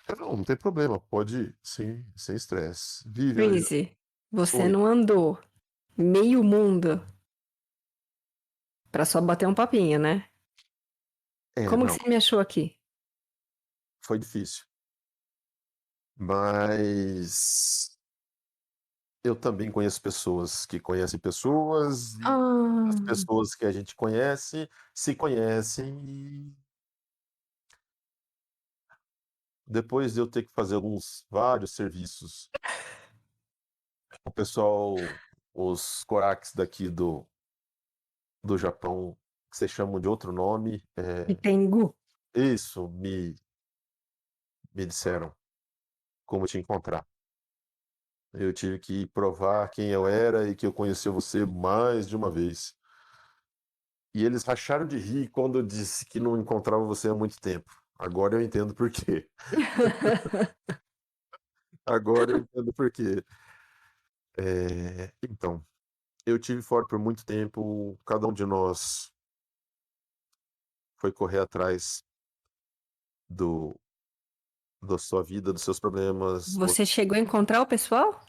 Eu: "Não, não tem problema, pode ir, sem estresse. Vivian,
Breezy, você
oi.
não andou meio mundo pra só bater um papinho, né?
É,
Como que
não,
você me achou aqui?
foi difícil, mas eu também conheço pessoas que conhecem pessoas e as
Ah,
pessoas que a gente conhece se conhecem e depois de eu ter que fazer vários serviços, o pessoal, os Koraks daqui do Japão, que se chamam de outro nome,
e Tengu.
isso, me disseram como te encontrar. Eu tive que provar quem eu era e que eu conhecia você mais de uma vez. E eles racharam de rir quando eu disse que não encontrava você há muito tempo. Agora eu entendo por quê. Agora eu entendo por quê. Então, eu tive fora por muito tempo, cada um de nós foi correr atrás do da sua vida, dos seus problemas.
Você chegou a encontrar o pessoal?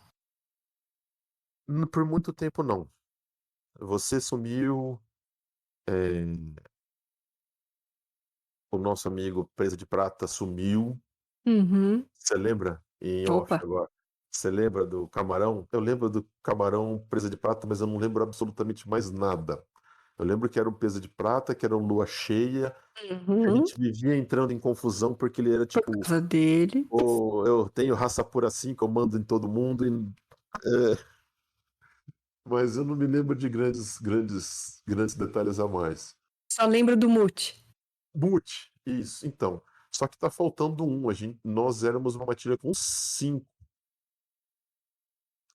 Por muito tempo não. Você sumiu, eh, o nosso amigo Presa de Prata sumiu.
Uhum.
Você lembra? Em off
Opa.
agora. Você lembra do camarão? Eu lembro do camarão presa de prata, mas eu não lembro absolutamente mais nada. Eu lembro que era um presa de prata, que era uma lua cheia, que a
Uhum.
gente vivia entrando em confusão porque ele era
Por
tipo:
causa dele.
"Oh, eu tenho raça pura assim, que eu mando em todo mundo", mas eu não me lembro de grandes detalhes a mais.
Só lembro do Mute.
Boot, isso, então. Só que tá faltando um, nós éramos uma matilha com 5.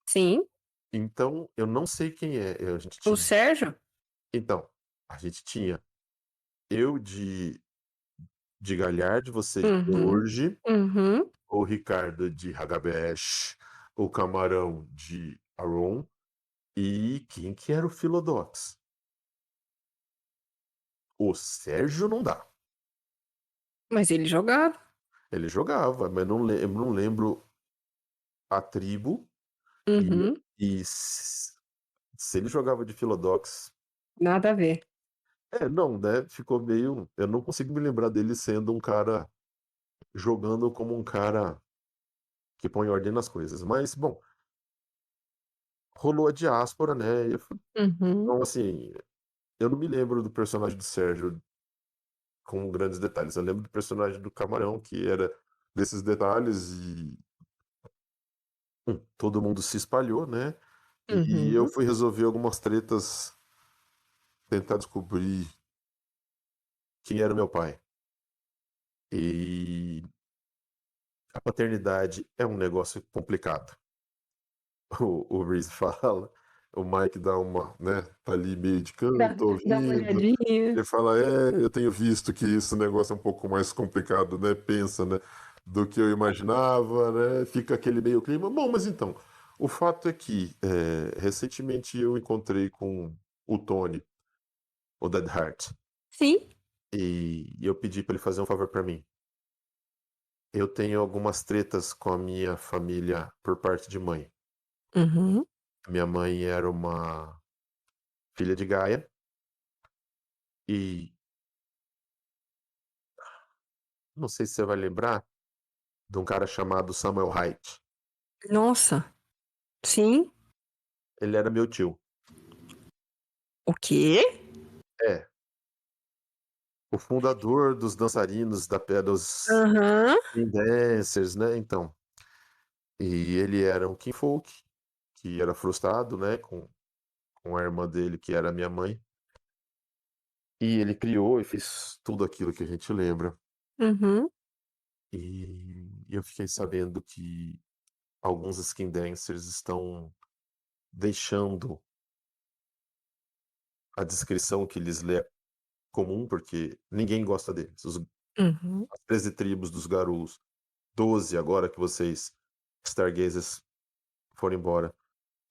Sim.
Então, eu não sei quem é. A gente
O
tinha.
Sérgio?
Então, a gente tinha eu de Galhardo, você de
Uhum.
Jorge,
Uhum.
o Ricardo de Hagabesh, o Camarão de Aron e quem que era o Philodox? O Sérgio não dá.
Mas ele jogava.
Ele jogava, mas eu não lembro a tribo e,
Uhum.
se ele jogava de Philodox.
Nada a ver.
Não, né? Ficou meio. Eu não consigo me lembrar dele sendo um cara jogando como um cara que põe ordem nas coisas. Mas, bom, rolou a diáspora, né?
Uhum.
Então, assim, eu não me lembro do personagem do Sérgio com grandes detalhes. Eu lembro do personagem do Camarão, que era desses detalhes e todo mundo se espalhou, né? E eu
Uhum.
fui resolver algumas tretas, tentar descobrir quem era meu pai. E a paternidade é um negócio complicado. O Reese fala, o Mike dá uma, né, tá ali meio de
Dá,
canto,
dá uma
ouvindo.
olhadinha.
Ele fala: eu tenho visto que esse negócio é um pouco mais complicado, né? Pensa, né? Do que eu imaginava, né? Fica aquele meio clima. Bom, mas então, o fato é que recentemente eu encontrei com o Tony, o Dead Heart,
Sim.
e eu pedi para ele fazer um favor para mim. Eu tenho algumas tretas com a minha família por parte de mãe.
Uhum.
Minha mãe era uma filha de Gaia e não sei se você vai lembrar de um cara chamado Samuel Haidt.
Nossa. Sim.
Ele era meu tio.
O quê?
É, o fundador dos dançarinos dos
Aham.
Teen Dancers, né, então. E ele era um kinfolk, que era frustrado, né, com a irmã dele, que era minha mãe, e ele criou e fez tudo aquilo que a gente lembra.
Uhum.
E eu fiquei sabendo que alguns skin dancers estão deixando a descrição que lhes lê comum, porque ninguém gosta deles.
Uhum.
As 13 tribos dos Garus, 12 agora que vocês, Stargazers, foram embora.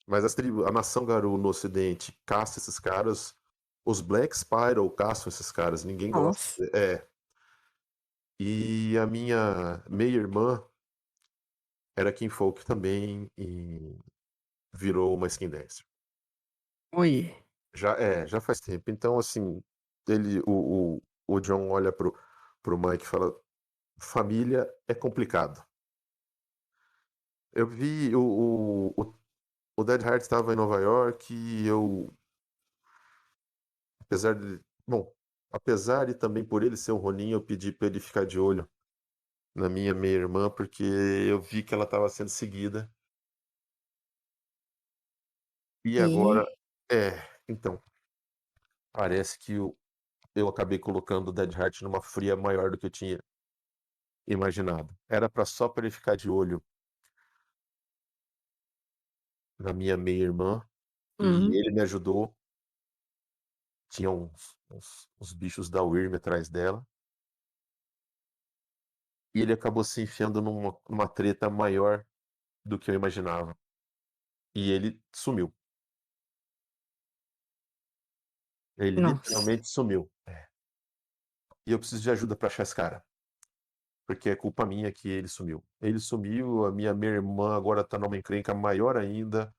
Mas a nação Garu no ocidente caça esses caras, os Black Spiral caçam esses caras, ninguém gosta.
Nossa.
E a minha meia-irmã era Kinfolk também e virou uma skin dancer.
Oi.
Já faz tempo. Então, assim, o John olha pro Mike e fala: família é complicado. Eu vi o Dead Heart estava em Nova York e apesar de, bom, apesar de também por ele ser um Ronin, eu pedi para ele ficar de olho na minha meia-irmã, porque eu vi que ela estava sendo seguida. E agora,
E
é, então, parece que eu acabei colocando o Dead Heart numa fria maior do que eu tinha imaginado. Era só para ele ficar de olho na minha meia-irmã, e
uhum.
ele me ajudou. Tinha uns bichos da Wyrm atrás dela. E ele acabou se enfiando numa treta maior do que eu imaginava. E ele sumiu. Ele
Nossa.
literalmente sumiu. E eu preciso de ajuda pra achar esse cara. Porque é culpa minha que ele sumiu. Ele sumiu, a minha irmã agora tá numa encrenca maior ainda.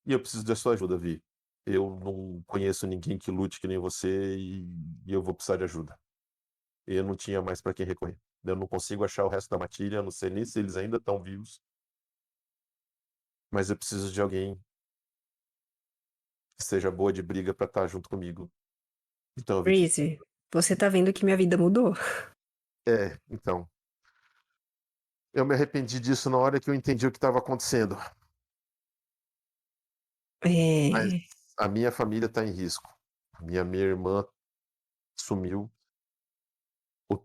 E eu preciso da sua ajuda, Vi. Eu não conheço ninguém que lute que nem você e eu vou precisar de ajuda. Eu não tinha mais pra quem recorrer. Eu não consigo achar o resto da matilha, eu não sei nem se eles ainda estão vivos. Mas eu preciso de alguém que seja boa de briga pra estar junto comigo. Então eu vim te.
Breezy, você tá vendo que minha vida mudou?
Então. Eu me arrependi disso na hora que eu entendi o que estava acontecendo. Mas
É.
a minha família está em risco. Minha irmã sumiu. O,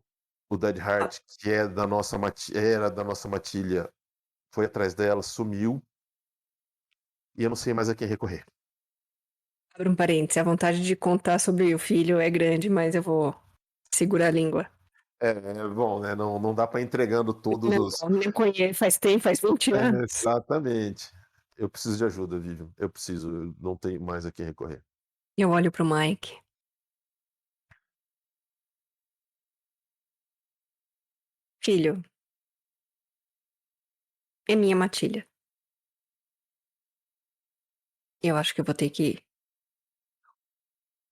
o Dead Heart, que é era da nossa matilha, foi atrás dela, sumiu. E eu não sei mais a quem recorrer.
Abre um parênteses, a vontade de contar sobre o filho é grande, mas eu vou segurar a língua.
Bom, né? Não dá para entregando todos os.
Não conheço, faz tempo, faz 20 anos.
Exatamente. Eu preciso de ajuda, Vivian. Eu preciso. Eu não tenho mais a quem recorrer.
Eu olho pro Mike. Filho, é minha matilha. Eu acho que eu vou ter que ir.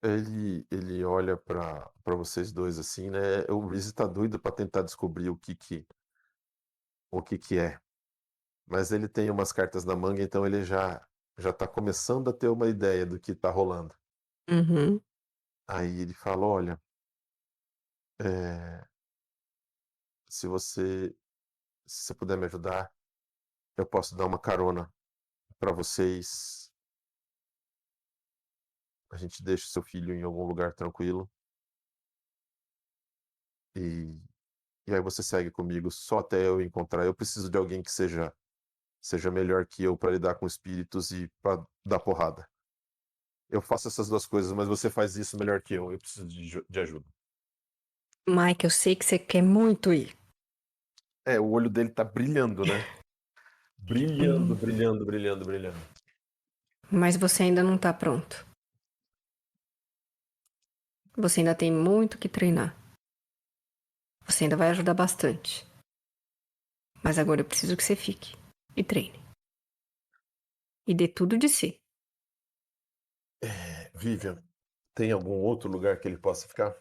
Ele olha para vocês dois assim, né? O Reese tá doido para tentar descobrir o que é. Mas ele tem umas cartas na manga, então ele já tá começando a ter uma ideia do que tá rolando.
Uhum.
Aí ele fala: olha, é, se você se você puder me ajudar, eu posso dar uma carona para vocês. A gente deixa o seu filho em algum lugar tranquilo e, e aí você segue comigo só até eu encontrar. Eu preciso de alguém que seja melhor que eu para lidar com espíritos e para dar porrada. Eu faço essas duas coisas, mas você faz isso melhor que eu. Eu preciso de ajuda.
Mike, eu sei que você quer muito ir.
O olho dele tá brilhando, né? Brilhando,
Hum,
brilhando, brilhando, brilhando.
mas você ainda não tá pronto. Você ainda tem muito que treinar. Você ainda vai ajudar bastante. Mas agora eu preciso que você fique e treine. E dê tudo de si.
Vivian, tem algum outro lugar que ele possa ficar?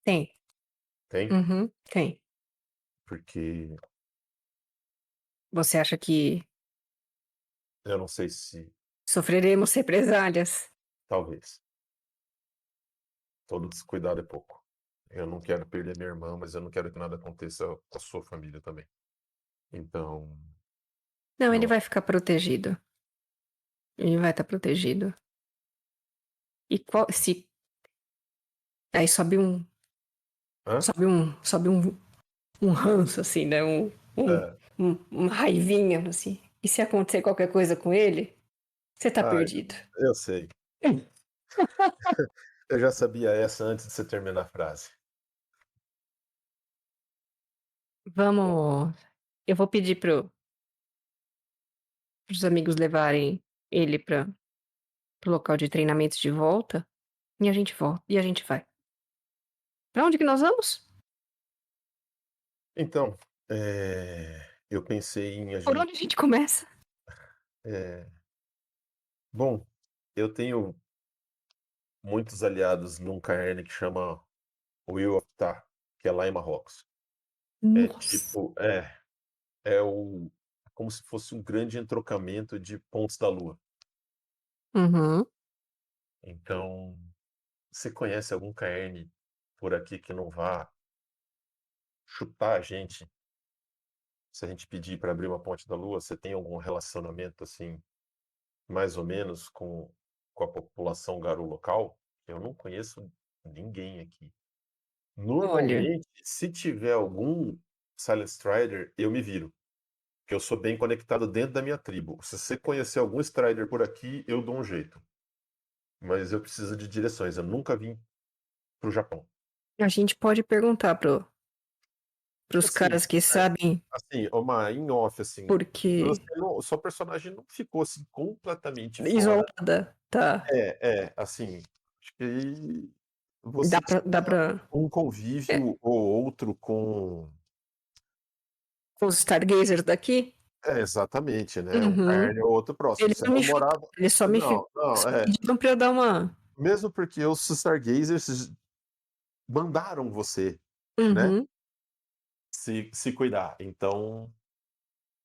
Tem.
Tem?
Uhum, tem.
Porque
Você acha que
eu não sei se.
sofreremos represálias?
Talvez. Todo descuidado é pouco. Eu não quero perder minha irmã, mas eu não quero que nada aconteça com a sua família também. Então,
Não, ele
eu.
vai ficar protegido. Ele vai estar protegido. E se aí
Hã?
sobe um ranço assim, né?
É.
uma raivinha, assim. E se acontecer qualquer coisa com ele, você tá
Ah,
perdido.
eu sei. Eu já sabia essa antes de você terminar a frase.
Vamos. Eu vou pedir pros amigos levarem ele pro local de treinamento de volta e a gente volta e a gente vai. Pra onde que nós vamos?
Então, eu pensei em a
Por
gente
onde a gente começa?
eh, bom, eu tenho muitos aliados num caerne que chama Wheel of Ptah, que é lá em Marrocos. É
Nossa.
tipo é o como se fosse um grande entrocamento de pontos da lua.
Uhum.
Então, você conhece algum caerne por aqui que não vá chutar a gente, se a gente pedir para abrir uma ponte da lua? Você tem algum relacionamento, assim, mais ou menos com a população garu local? Eu não conheço ninguém aqui.
Olha,
Normalmente, se tiver algum Silent Strider, eu me viro, porque eu sou bem conectado dentro da minha tribo. Se você conhecer algum Strider por aqui, eu dou um jeito, mas eu preciso de direções, eu nunca vim para o Japão.
a gente pode perguntar pros
Assim,
caras que sabem,
uma em off, assim, você
porque
não, o seu personagem não ficou assim completamente fora.
isolada, tá.
Assim, acho que
Dá
você
pra, dá
tinha
pra.
um
É,
convívio ou outro com.
com os Stargazers daqui?
Exatamente, né, um
Uhum.
caerne ou outro próximo.
Eles
Você
não
não
me chutaram,
morava.
eles só me
Não, não,
só pediram pra eu dar uma.
mesmo porque os Stargazers mandaram você, né,
Uhum.
se cuidar. Então,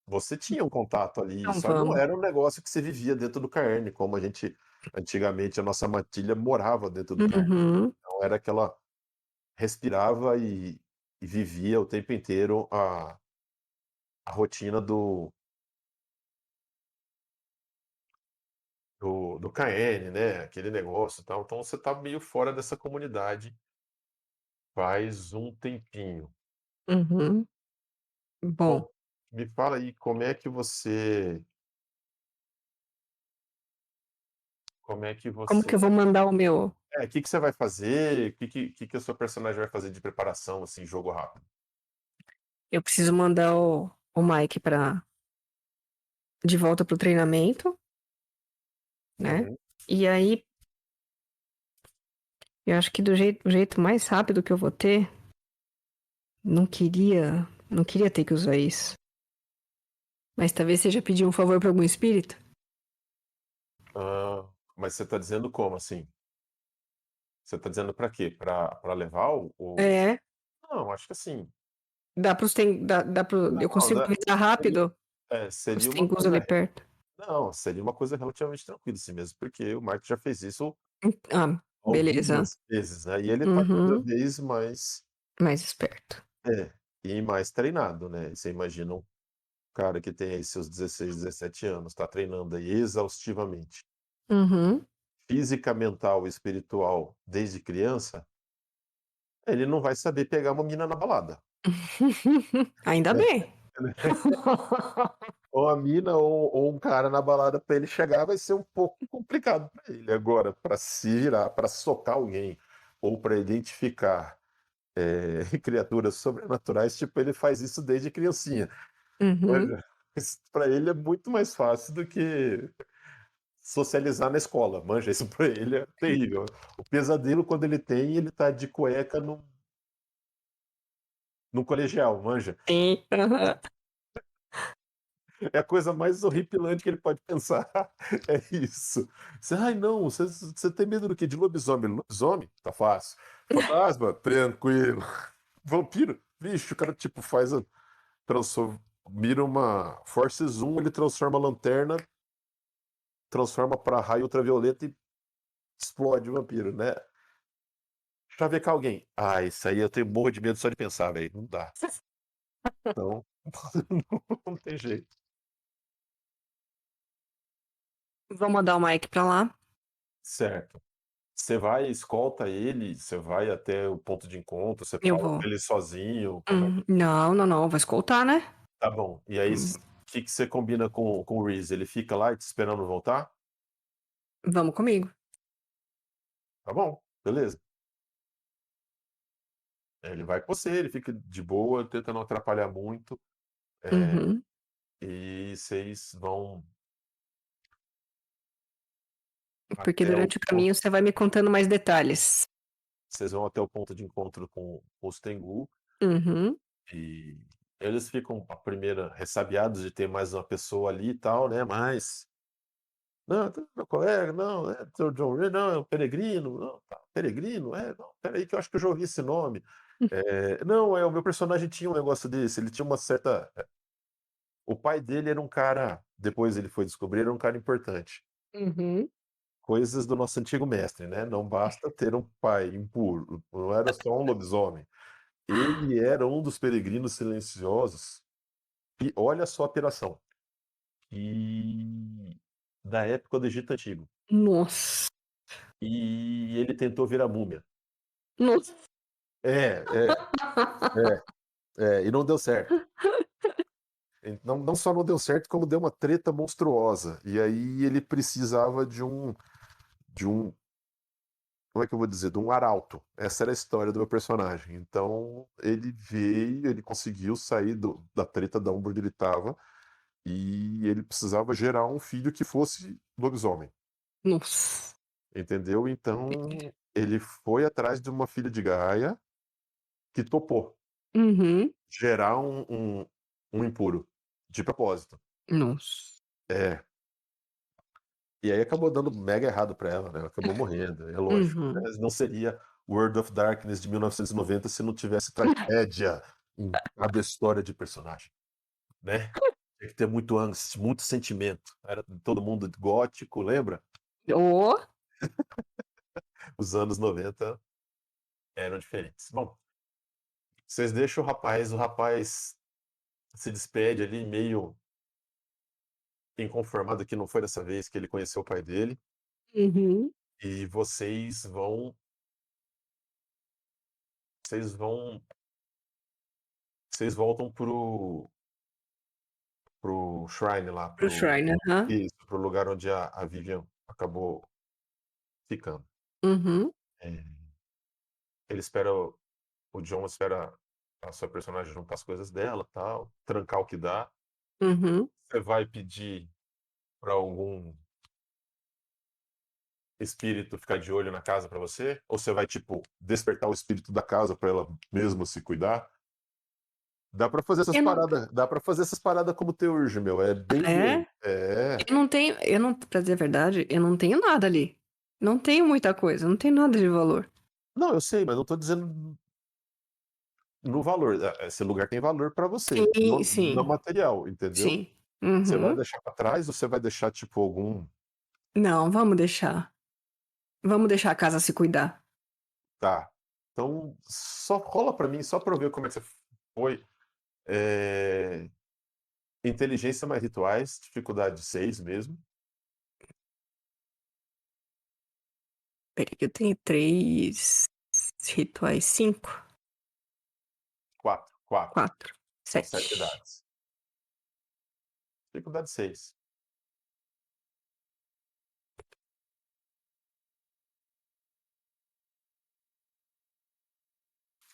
você tinha um contato ali,
Então
só não
vamos.
era um negócio que você vivia dentro do caerne, como a gente antigamente, a nossa matilha morava dentro do caerne.
Uhum.
Então era aquela respirava e vivia o tempo inteiro a rotina do KN, né, aquele negócio e tal, então você tá meio fora dessa comunidade faz um tempinho.
Uhum. Bom,
Bom, me fala aí
como
como é que você
que eu vou mandar o meu.
que você vai fazer, que o seu personagem vai fazer de preparação, assim, jogo rápido?
Eu preciso mandar o Mike de volta pro treinamento, né?
Uhum.
E aí, eu acho que o jeito mais rápido que eu vou ter, não queria ter que usar isso. Mas talvez seja pedir um favor pra algum espírito.
Mas você tá dizendo como, assim? Você tá dizendo pra quê? Pra levar o
É,
não, acho que assim,
dá pro, eu
não,
consigo
né,
avisar
seria
rápido os
seria uma
Tengus ali
coisa
perto.
não, seria uma coisa relativamente tranquila, assim mesmo, porque o Mark já fez isso
Ah, beleza.
algumas vezes, né, e ele tá cada
Uhum.
vez mais
Mais esperto.
é, e mais treinado, né. Você imagina um cara que tem aí seus 16, 17 anos, tá treinando aí exaustivamente,
Uhum.
física, mental e espiritual desde criança, ele não vai saber pegar uma mina na balada,
Ainda
né.
bem.
Ou a mina ou um cara na balada pra ele chegar vai ser um pouco complicado pra ele. Agora, pra se virar, pra socar alguém ou pra identificar, criaturas sobrenaturais, tipo, ele faz isso desde criancinha.
Uhum.
Manja, isso pra ele é muito mais fácil do que socializar na escola, manja, isso pra ele é terrível. O pesadelo quando ele tem, ele tá de cueca no colegial, manja.
Sim. Aham.
É a coisa mais horripilante que ele pode pensar, é isso. Você: "Ai não, você tem medo do quê? De lobisomem?" "Lobisomem? Tá fácil. Fantasma? Tranquilo. Vampiro? Vixe, o cara tipo faz a transfor mira uma Force Zoom, ele transforma a lanterna, transforma pra raio ultravioleta e explode o vampiro, né. Chavecar alguém? Ah, isso aí eu tenho morro de medo só de pensar, velho, não dá. Então, não tem jeito.
Vou mandar o Mike pra lá.
Certo. Você vai, escolta ele, você vai até o ponto de encontro, você
Eu
fala
vou.
com ele sozinho, como é
Não, não, não. Vou escoltar, né?
Tá bom. E aí,
Hum,
que você combina com o Reese? Ele fica lá te esperando voltar?
vamos comigo.
Tá bom, beleza. Ele vai com você, ele fica de boa, tenta não atrapalhar muito,
Uhum.
e vocês vão
Porque
até o
durante o
ponto
caminho você vai me contando mais detalhes.
vocês vão até o ponto de encontro com os Tengu,
Uhum.
e eles ficam, a primeira, ressabiados de ter mais uma pessoa ali e tal, né, mas: "Não, meu colega, não, é o John Ray, não, é o Peregrino, não, tá, Peregrino? É, não, espera aí que eu acho que eu já ouvi esse nome". Não, o meu personagem tinha um negócio desse, ele tinha uma certa o pai dele era um cara, depois ele foi descobrir, era um cara importante.
Uhum.
Coisas do nosso antigo mestre, né, não basta ter um pai impuro, não era só um lobisomem. Ele era um dos peregrinos silenciosos, e olha só a piração, e da época do Egito Antigo.
Nossa.
E ele tentou virar múmia.
Nossa.
É, e não deu certo. Não só não deu certo, como deu uma treta monstruosa. E aí ele precisava de um, como é que eu vou dizer? De um arauto. Essa era a história do meu personagem. Então ele veio, ele conseguiu sair da treta da onde ele estava, e ele precisava gerar um filho que fosse lobisomem.
Nossa.
Entendeu? Então ele foi atrás de uma filha de Gaia que topou
Uhum.
gerar um impuro, de propósito.
Nossa.
É. E aí acabou dando mega errado pra ela, né, ela acabou morrendo, é lógico,
Uhum.
mas não seria World of Darkness de 1990 se não tivesse tragédia em cada história de personagem, né. Tinha que ter muito angst, muito sentimento, era todo mundo gótico, lembra?
Oh.
Os anos 90 eram diferentes. Bom, vocês deixam o rapaz se despede ali meio inconformado que não foi dessa vez que ele conheceu o pai dele,
Uhum.
e vocês vão vocês voltam pro shrine lá,
Pro Shrine, aham.
pro lugar onde a Vivian acabou ficando.
Uhum.
Eh, ele espera o John espera a sua personagem juntar as coisas dela, tal, trancar o que dá.
Uhum.
Você vai pedir pra algum espírito ficar de olho na casa pra você? Ou você vai, tipo, despertar o espírito da casa pra ela mesmo se cuidar?
Eu não.
Dá pra fazer essas paradas como te urge, meu, é bem doido.
É?
É.
Eu não, pra dizer a verdade, eu não tenho nada ali. Não tenho muita coisa, não tenho nada de valor.
Não, eu sei, mas não tô dizendo no valor, esse lugar tem valor pra você,
Sim,
no
sim,
material, entendeu?
sim.
Você vai
Uhum.
deixar pra trás ou você vai deixar, tipo, algum
Não, vamos deixar. Vamos deixar a casa se cuidar.
tá, então só rola pra mim, só pra eu ver como é que você foi, eh, inteligência mais rituais, dificuldade 6 mesmo,
Espera que eu tenho 3 rituais, 5,
4,
4,
são 7
7.
dados. Dificuldade 6.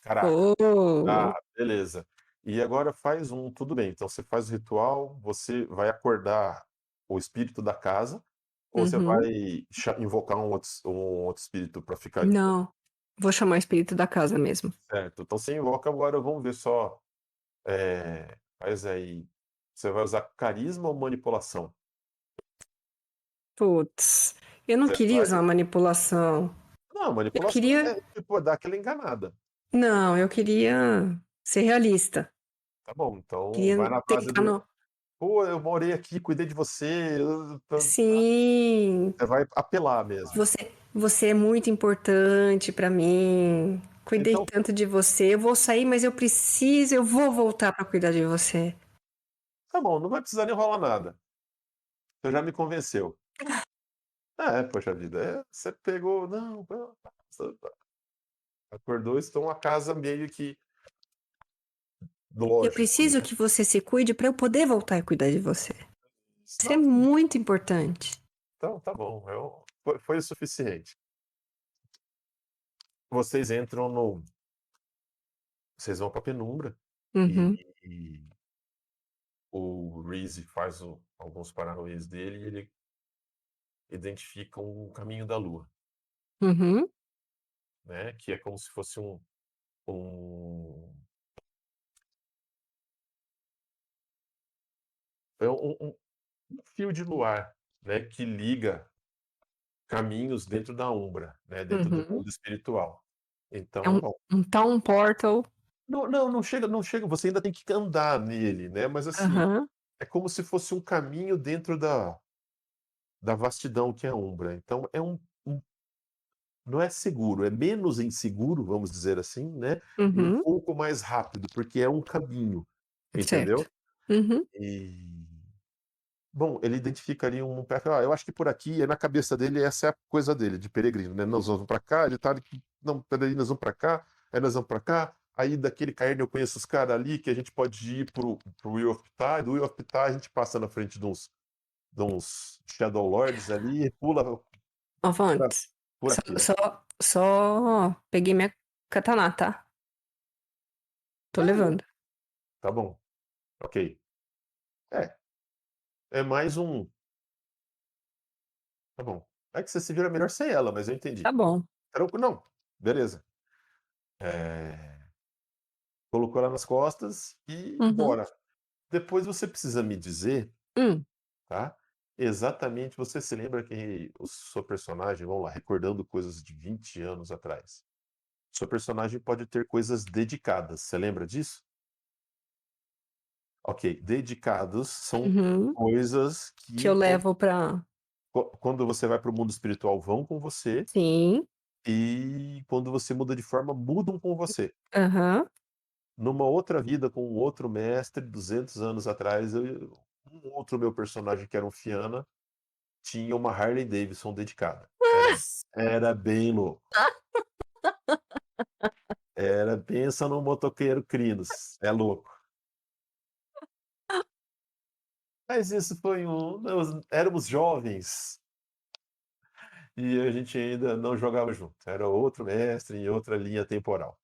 Caraca,
Oh!
tá, beleza. E agora faz tudo bem, então você faz o ritual, você vai acordar o espírito da casa, ou você
Uhum.
vai invocar um outro espírito pra ficar
Não, vou chamar o espírito da casa mesmo.
certo, então você invoca agora, vamos ver só, faz aí, você vai usar carisma ou manipulação?
Putz, eu não
Você
queria
vai
usar manipulação.
não,
Eu
manipulação
queria.
é tipo dar aquela enganada.
Não, eu queria ser realista.
Tá bom, então vai
Queria
na base
tentar
do:
no.
"Pô, eu morei aqui, cuidei de você",
Sim,
você vai apelar mesmo.
você é muito importante pra mim. Cuidei
Então
tanto de você. Eu vou sair, mas eu vou voltar pra cuidar de você.
tá bom, não vai precisar nem rolar nada. Você já me convenceu. Poxa vida, você pegou não, você acordou, estão a casa meio que
Eu
lógico,
preciso
né.
que você se cuide para eu poder voltar a cuidar de você. Isso é
Não, tudo
muito importante.
então tá bom, foi o suficiente. Vocês entram no vocês vão pra penumbra, e
Uhum,
e o Reese faz alguns paranauês dele e ele identifica um caminho da lua,
uhum,
né, que é como se fosse um é um fio de luar, né, que liga caminhos dentro da Umbra, né, dentro do
uhum.
mundo espiritual.
É
Então,
um
bom,
um town portal.
não chega, você ainda tem que andar nele, né, mas assim,
Aham,
é como se fosse um caminho dentro da vastidão que é a Umbra. Então não é seguro, é menos inseguro, vamos dizer assim, né, e um
uhum,
pouco mais rápido, porque é um caminho,
certo.
entendeu?
Uhum,
E, bom, ele identificaria um pé, eu acho que por aqui, é na cabeça dele, essa é a coisa dele, de peregrino, né, nós vamos pra cá, ele tá ali, não, espera aí, nós vamos pra cá, aí nós vamos pra cá, aí daquele cairn eu conheço os caras ali, que a gente pode ir pro Wheel of Ptah, do Wheel of Ptah a gente passa na frente de uns Shadow Lords ali e pula pra,
avante.
por
Só
aqui, ó.
só peguei minha katana, tá? Tô
É,
levando.
tá bom, ok. É, é mais um. Tá bom. É que você se vira melhor sem ela, mas eu
Tá
entendi.
bom.
Tranquilo, não. Beleza. É, colocou ela nas costas e
Uhum.
bora. Depois você precisa me dizer,
Hum,
tá? Exatamente, você se lembra que o seu personagem, vamos lá, recordando coisas de 20 anos atrás. Seu personagem pode ter coisas dedicadas. Você lembra disso? Ok, dedicados são
uhum.
coisas
Que eu
que
levo pra.
quando você vai para o mundo espiritual vão com você.
Sim.
E quando você muda de forma, mudam com você.
Aham.
Numa outra vida com um outro mestre, 200 anos atrás, um outro meu personagem, que era um Fianna, tinha uma Harley Davidson dedicada. Era bem louco. Pensa num motoqueiro Crinos, é louco. Mas isso foi nós éramos jovens e a gente ainda não jogava junto. Era outro mestre em outra linha temporal.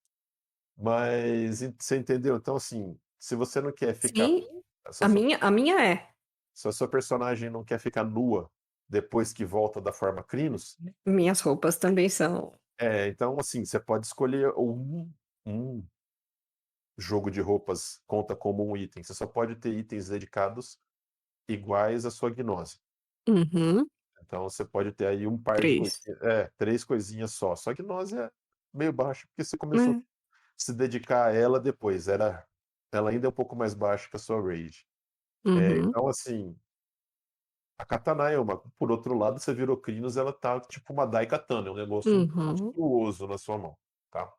Mas você entendeu? Então, assim, se você não quer ficar
Sim.
se
A
a sua
minha, a minha é.
se a sua personagem não quer ficar nua depois que volta da forma Crinos,
Minhas roupas também são.
então, assim, você pode escolher um jogo de roupas conta como um item, você só pode ter itens dedicados iguais à sua gnose.
Uhum.
Então você pode ter aí um par de
3.
coisinhas, 3 coisinhas só. Sua gnose é meio baixa, porque você começou a
É.
se dedicar a ela depois, ela ainda é um pouco mais baixa que a sua rage.
Uhum.
Então, assim, a katana é uma, por outro lado, você virou Crinos, ela tá tipo uma Daikatana, é um negócio
Uhum.
monstruoso na sua mão, tá.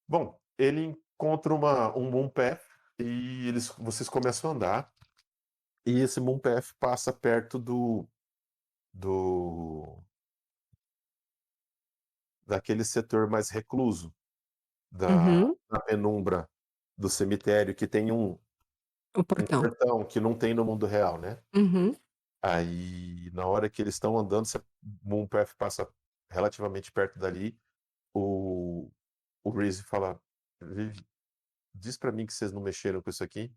Bom, ele encontra um Moonpath e vocês começam a andar, e esse Moonpath passa perto do daquele setor mais recluso da
Uhum.
da penumbra do cemitério, que tem
O
um
portão.
portão que não tem no mundo real, né.
Uhum.
Aí, na hora que eles estão andando, o Moonpath passa relativamente perto dali, o o Reese fala: "Vivi, diz pra mim que vocês não mexeram com isso aqui?"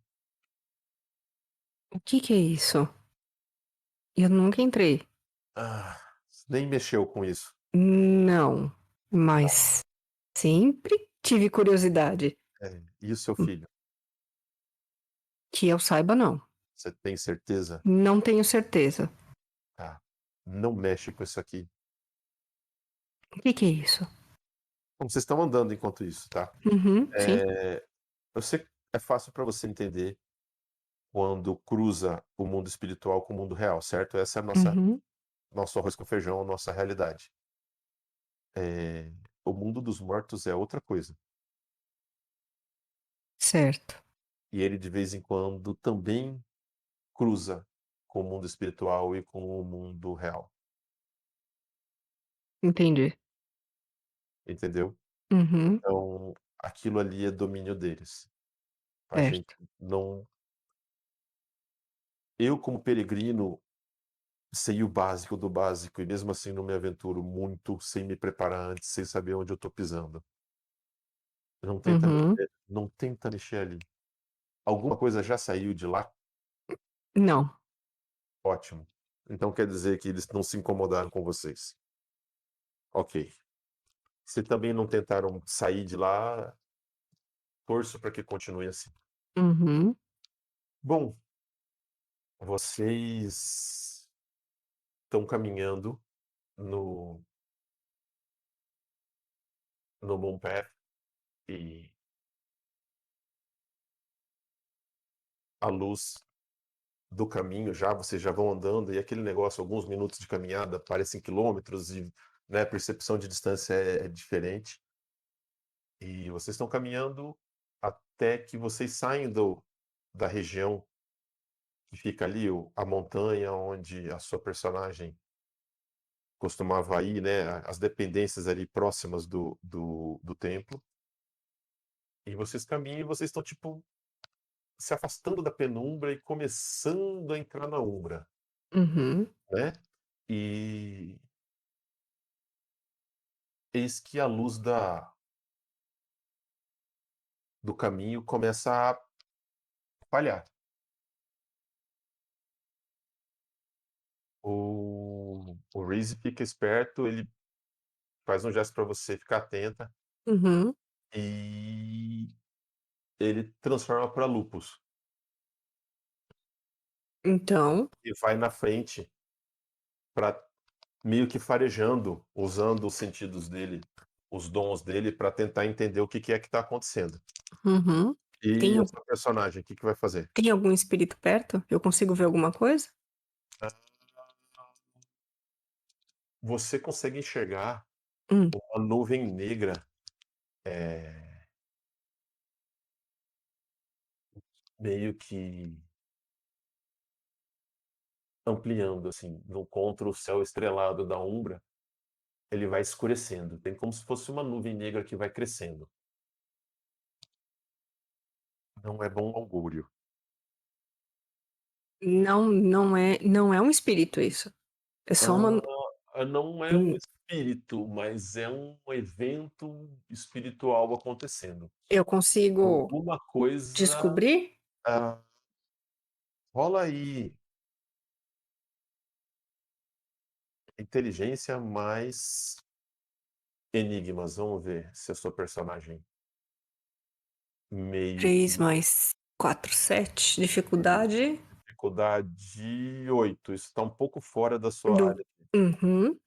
O que é isso? Eu nunca entrei.
"Ah, nem mexeu com isso."
Não, mas sempre tive curiosidade.
"É, e o seu filho?
Que eu saiba, não.
Você tem certeza?"
Não tenho certeza.
"Tá, não mexe com isso aqui."
O que é isso?
Bom, vocês estão andando enquanto isso, tá.
Uhum, sim.
Eu sei que é fácil pra você entender quando cruza o mundo espiritual com o mundo real, certo? Essa é a
Uhum,
nosso arroz com feijão, a nossa realidade. Eh, o mundo dos mortos é outra coisa.
certo.
E ele de vez em quando também cruza com o mundo espiritual e com o mundo real,
Entendi.
entendeu?
Uhum,
Então, aquilo ali é domínio deles. A gente
certo.
não eu como peregrino sei o básico do básico e mesmo assim não me aventuro muito sem me preparar antes, sem saber onde eu tô pisando.
Uhum.
Não tenta mexer ali. Alguma coisa já saiu de lá?
Não.
Ótimo. Então quer dizer que eles não se incomodaram com vocês. Ok. Se também não tentaram sair de lá, torço para que continue assim.
Uhum.
Bom, vocês estão caminhando no Moon Path e a luz do caminho já, vocês já vão andando e aquele negócio, alguns minutos de caminhada parecem quilômetros e, né, a percepção de distância é diferente. E vocês estão caminhando até que vocês saem da região que fica ali, a montanha onde a sua personagem costumava ir, né, as dependências ali próximas do templo. E vocês caminham e vocês estão, tipo, se afastando da penumbra e começando a entrar na umbra,
Uhum.
né? E eis que a luz do caminho começa a falhar. O Reese fica esperto, ele faz um gesto para você ficar atenta
Uhum.
e ele transforma para Lupus
Então.
e vai na frente para meio que farejando, usando os sentidos dele, os dons dele para tentar entender o que que é que está acontecendo.
Uhum.
E
Tem,
a sua personagem, o que que vai fazer?
tem algum espírito perto? Eu consigo ver alguma coisa?
Você consegue enxergar
Hum.
uma nuvem negra, eh, meio que ampliando, assim, no contra o céu estrelado da Umbra, ele vai escurecendo. Tem como se fosse uma nuvem negra que vai crescendo. Não é bom augúrio.
Não, não é um espírito isso. É só uma.
Não é um
Hum,
espírito, mas é um evento espiritual acontecendo.
Eu consigo
Alguma coisa,
descobrir?
ah, rola aí inteligência mais enigmas. Vamos ver se a sua personagem meio
3
que
mais 4, 7. Dificuldade
dificuldade 8. Isso está um pouco fora da sua
do.
área.
Uhum.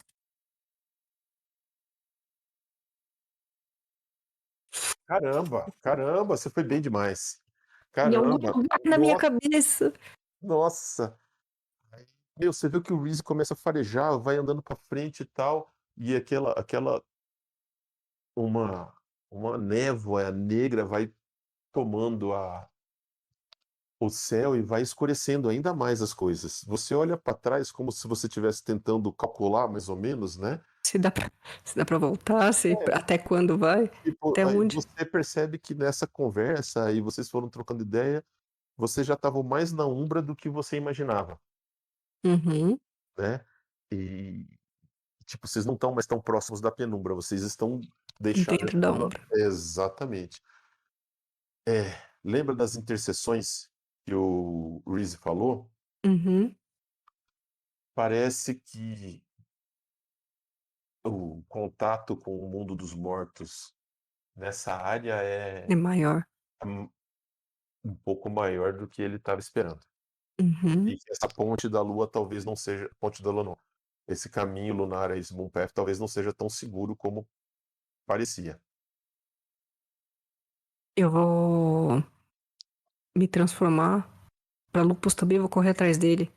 Caramba, caramba, você foi bem demais.
Em algum
Caramba,
lugar na minha
nossa,
cabeça.
nossa. Meu, você viu que o Reese começa a farejar, vai andando pra frente e tal, e aquela uma uma névoa negra vai tomando o céu e vai escurecendo ainda mais as coisas. Você olha para trás como se você estivesse tentando calcular mais ou menos, né.
Se dá pra, se dá pra voltar,
É,
até quando vai?
tipo,
Até
aí
onde?
você percebe que nessa conversa, aí vocês foram trocando ideia, vocês já estavam mais na umbra do que você imaginava,
Uhum.
né. E, tipo, vocês não estão mais tão próximos da penumbra, vocês estão deixando
Dentro da
entrar na
Umbra.
exatamente. É, lembra das intercessões que o Reese falou?
Uhum.
Parece que o contato com o mundo dos mortos nessa área
É
é
maior.
um um pouco maior do que ele estava esperando.
Uhum.
E que essa ponte da lua talvez não seja ponte da lua não, esse caminho lunar, esse Moon Path, talvez não seja tão seguro como parecia.
Eu vou me transformar pra Lupus também, vou correr atrás dele.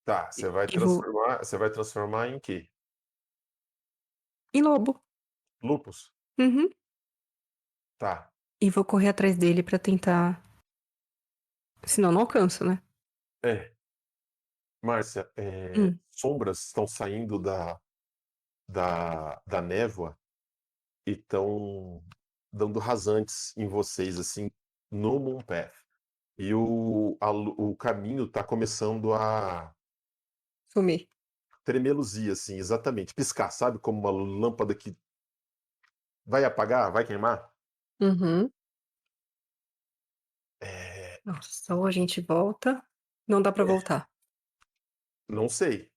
Tá,
E vou
você vai transformar em quê?
em lobo.
Lupus?
Uhum.
Tá.
E vou correr atrás dele pra tentar. Senão não alcanço, né?
É, Márcia,
Hum.
sombras estão saindo da névoa e estão dando rasantes em vocês, assim, no Moon Path. E o caminho tá começando a
Sumi.
tremer luzia, assim, exatamente. Piscar, sabe? Como uma lâmpada que vai apagar, vai queimar.
Uhum.
É,
Nossa, ou a gente volta. Não dá pra voltar.
não sei.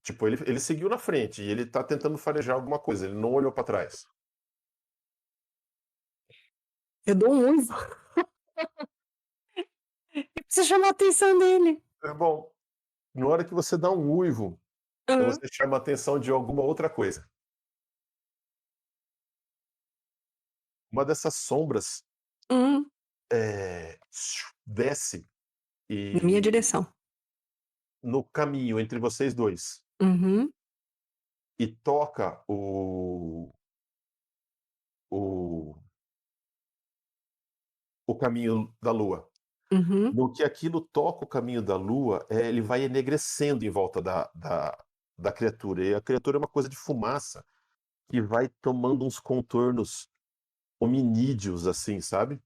Tipo, ele seguiu na frente e ele tá tentando farejar alguma coisa, ele não olhou pra trás.
Eu dou um uivo. Eu preciso chamar a atenção dele.
É bom, na hora que você dá um uivo,
Ah,
você chama a atenção de alguma outra coisa. Uma dessas sombras,
hum,
desce
na minha
e
direção.
no caminho entre vocês 2
Uhum,
e toca o o caminho da lua.
uhum.
No que aquilo toca o caminho da lua, ele vai enegrecendo em volta da criatura, e a criatura é uma coisa de fumaça que vai tomando uns contornos hominídeos, assim, sabe.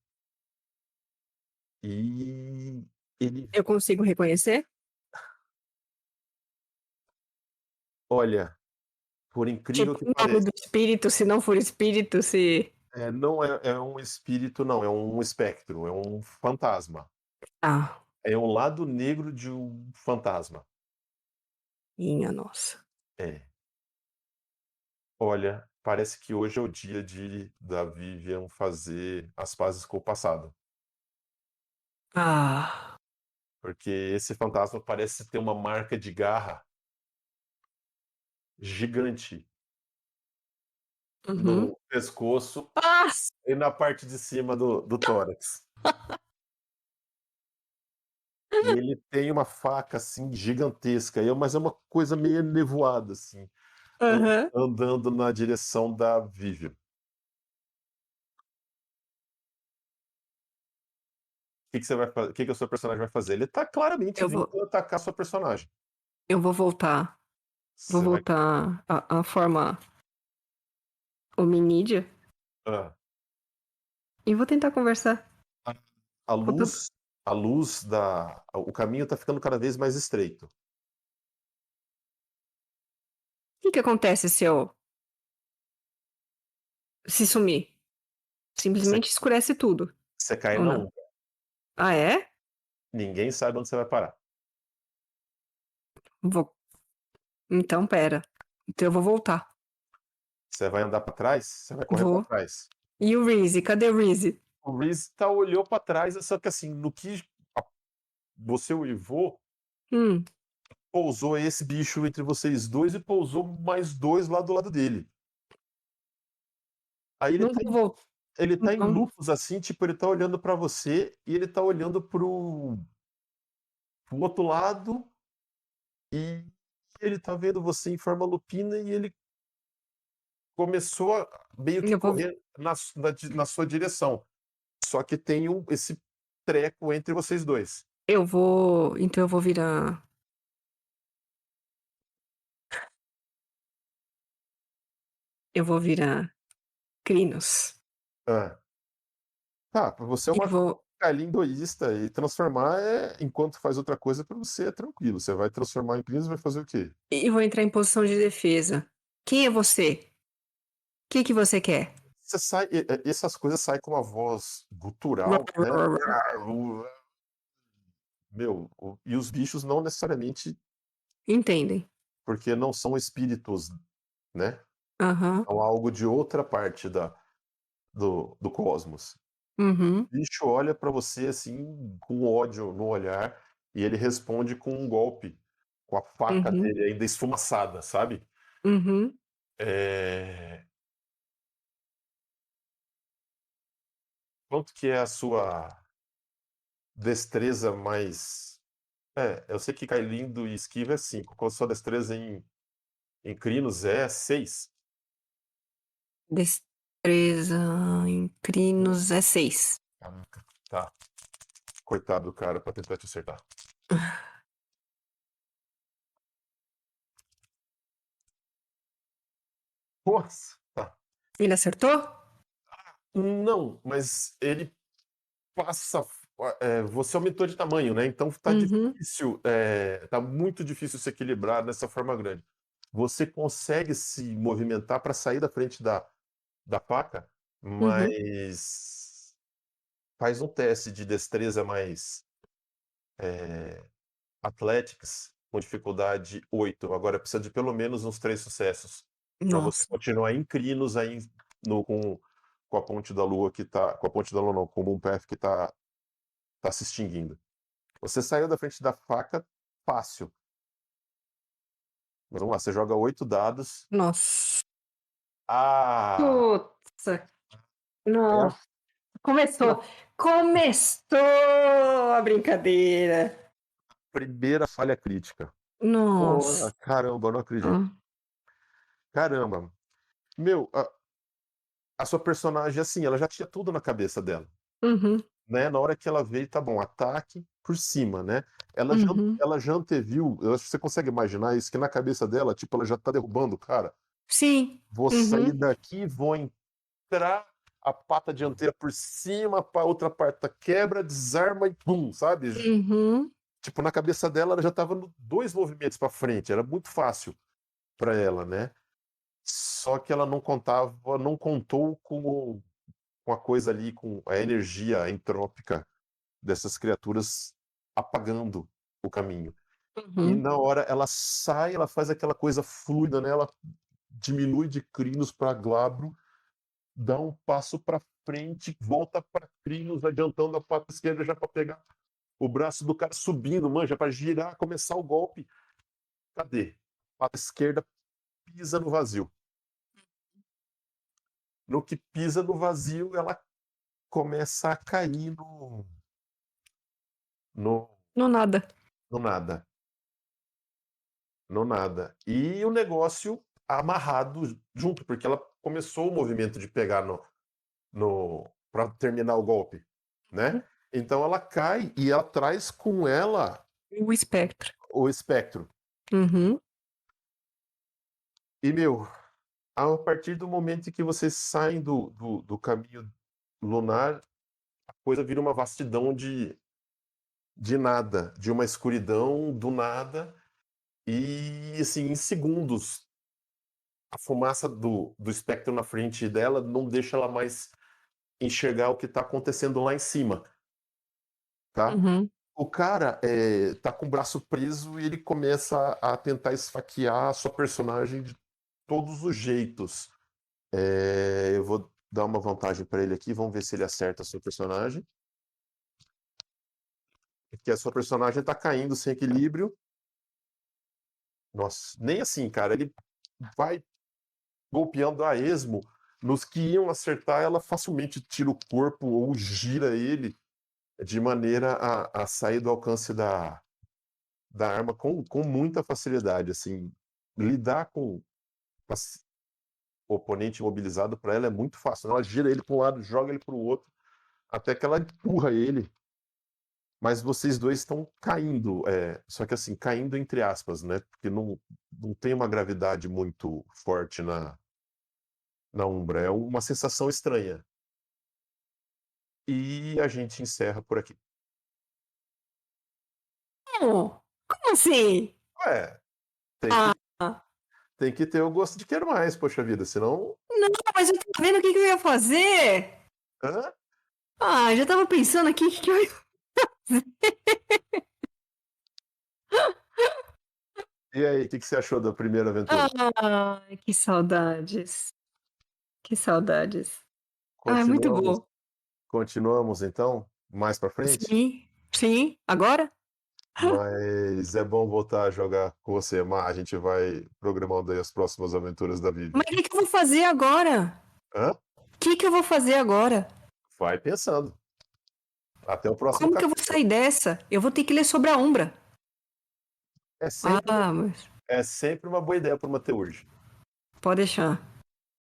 E ele
Eu consigo reconhecer?
olha, por incrível
Tipo,
que
o nome
pareça,
do espírito, se não for espírito, se.
não é um espírito não, é um espectro, é um fantasma.
Ah,
É o lado negro de um fantasma.
minha nossa.
É. Olha, parece que hoje é o dia da Vivian fazer as pazes com o passado,
Ah,
porque esse fantasma parece ter uma marca de garra gigante
uhum.
no pescoço
Ah,
e na parte de cima do tórax. E ele tem uma faca, assim, gigantesca, mas é uma coisa meio nevoada, assim,
aham.
andando na direção da Vivian. Que você vai fa que o seu personagem vai fazer? Ele tá claramente
Eu
vindo
vou,
atacar sua personagem.
eu vou voltar. Vou
Você vai
voltar à forma hominídea
hã.
e vou tentar conversar.
A a
Vou tentar-
luz a luz da o caminho tá ficando cada vez mais estreito.
O que acontece se eu se sumir?
Você
Simplesmente escurece tudo,
você cai
ou
na
não?
Umbra,
Ah, é?
ninguém sabe onde você vai parar.
Vou. Então, pera. Então eu vou voltar.
Você vai andar pra trás, você vai correr pra
Vou.
trás.
E o Reezy? Cadê o Reezy?
O Reese olhou pra trás, só que assim, no que a você uivou,
Hum,
pousou esse bicho entre vocês 2 e pousou mais 2 lá do lado dele. Aí
não vou voltar.
ele tá em
Então,
lupus, assim, tipo, ele tá olhando pra você e ele tá olhando para o outro lado, e ele tá vendo você em forma lupina e ele começou a meio que
eu vou.
correr na sua direção. Só que tem esse treco entre vocês 2.
Eu vou. Então eu vou virar. Eu vou virar Crinos.
Hã. Tá, pra você é
E
uma
vou.
ficar hinduísta e transformar enquanto faz outra coisa pra você é tranquilo, você vai transformar em Cristo e vai fazer o quê?
E vou entrar em posição de defesa. Quem é você? O que que você quer?
Você sai essas coisas saem com uma voz gutural, né. Meu, e os bichos não necessariamente
Entendem?
porque não são espíritos, né,
Aham.
são algo de outra parte do cosmos.
Uhum.
O bicho olha pra você, assim, com ódio no olhar, e ele responde com um golpe, com a faca
Uhum.
dele ainda esfumaçada, sabe.
Uhum.
Eh, quanto que é a sua destreza mais eu sei que cai lindo e esquiva é 5. Qual a sua destreza em crinos é 6?
Destreza em crinos é 6.
Caraca, tá. Coitado do cara pra tentar te acertar. Nossa! Tá.
Ele acertou?
Não, mas ele passa, você aumentou de tamanho, né, então tá
Uhum,
difícil, tá muito difícil se equilibrar nessa forma grande. Você consegue se movimentar para sair da frente da faca,
uhum.
mas faz um teste de destreza mais, athletics com dificuldade 8. Agora precisa de pelo menos uns 3 sucessos para você
Nossa,
continuar em crinos aí no com a ponte da lua que tá com a ponte da lua não, com o Moonpath que tá se extinguindo. Você saiu da frente da faca fácil. Mas vamos lá, você joga 8 dados.
nossa.
Ah,
Putz,
é a
nossa.
é a
Começou. Começou a brincadeira.
primeira falha crítica. Porra,
Nossa.
caramba, eu não acredito. Caramba. Meu, a sua personagem, assim, ela já tinha tudo na cabeça dela,
Uhum,
né, na hora que ela veio, tá bom, ataque por cima, né. Ela já
uhum.
ela já anteviu, eu acho que você consegue imaginar isso, que na cabeça dela, tipo, ela já tá derrubando o cara.
Sim.
Vou sair
Uhum,
daqui, vou entrar a pata dianteira por cima, a outra pata quebra, desarma e pum, sabe.
uhum,
Tipo, na cabeça dela, ela já estava no 2 movimentos pra frente, era muito fácil pra ela, né. Só que ela não contou com a coisa ali, com a energia entrópica dessas criaturas apagando o caminho. E
uhum,
na hora ela sai, ela faz aquela coisa fluida, né, ela diminui de crinos pra glabro, dá um passo pra frente, volta pra crinos, adiantando a pata esquerda já pra pegar o braço do cara subindo, manja, pra girar, começar o golpe. Cadê? Pata esquerda pisa no vazio. No que pisa no vazio, ela começa a cair no
no nada.
no nada, no nada. E o negócio amarrado junto, porque ela começou o movimento de pegar no para terminar o golpe, né. Então ela cai e ela traz com ela
O espectro.
o espectro.
Uhum,
E, meu, a partir do momento em que vocês saem do caminho lunar, a coisa vira uma vastidão de nada, de uma escuridão do nada, e assim, em segundos, a fumaça do espectro na frente dela não deixa ela mais enxergar o que está acontecendo lá em cima, tá?
uhum.
O cara tá com o braço preso e ele começa a tentar esfaquear a sua personagem de todos os jeitos. Eu vou dar uma vantagem para ele aqui, vamos ver se ele acerta a sua personagem. Porque a sua personagem tá caindo sem equilíbrio. Nossa, nem assim, cara. Ele vai golpeando a esmo. Nos que iam acertar, ela facilmente tira o corpo ou gira ele de maneira a sair do alcance da arma com muita facilidade. Assim, lidar com o oponente imobilizado para ela é muito fácil. Ela gira ele para um lado, joga ele para o outro, até que ela empurra ele. Mas vocês dois estão caindo, só que assim, caindo entre aspas, né? Porque não tem uma gravidade muito forte na Umbra. É uma sensação estranha. E a gente encerra por aqui.
Como? Como assim?
É, tem
Ah,
que, tem que ter o gosto de quero mais, poxa vida, senão.
não, mas eu tava vendo o que que eu ia fazer.
Hã?
Ah, já tava pensando aqui o que que eu ia fazer.
E aí, o que você achou da primeira aventura?
Ai, que saudades. Que saudades. Ah, muito
Continuamos,
bom.
continuamos então, mais pra frente?
Sim, sim. Agora?
Mas é bom voltar a jogar com você, Mar. A gente vai programando aí as próximas aventuras da
Mas
Vivi.
o que que eu vou fazer agora?
Hã?
O que que eu vou fazer agora?
Vai pensando. Até o próximo
Como que eu vou
capítulo.
sair dessa? Eu vou ter que ler sobre a Umbra.
É sempre uma,
Ah, mas
é sempre uma boa ideia para uma teurgia.
pode deixar.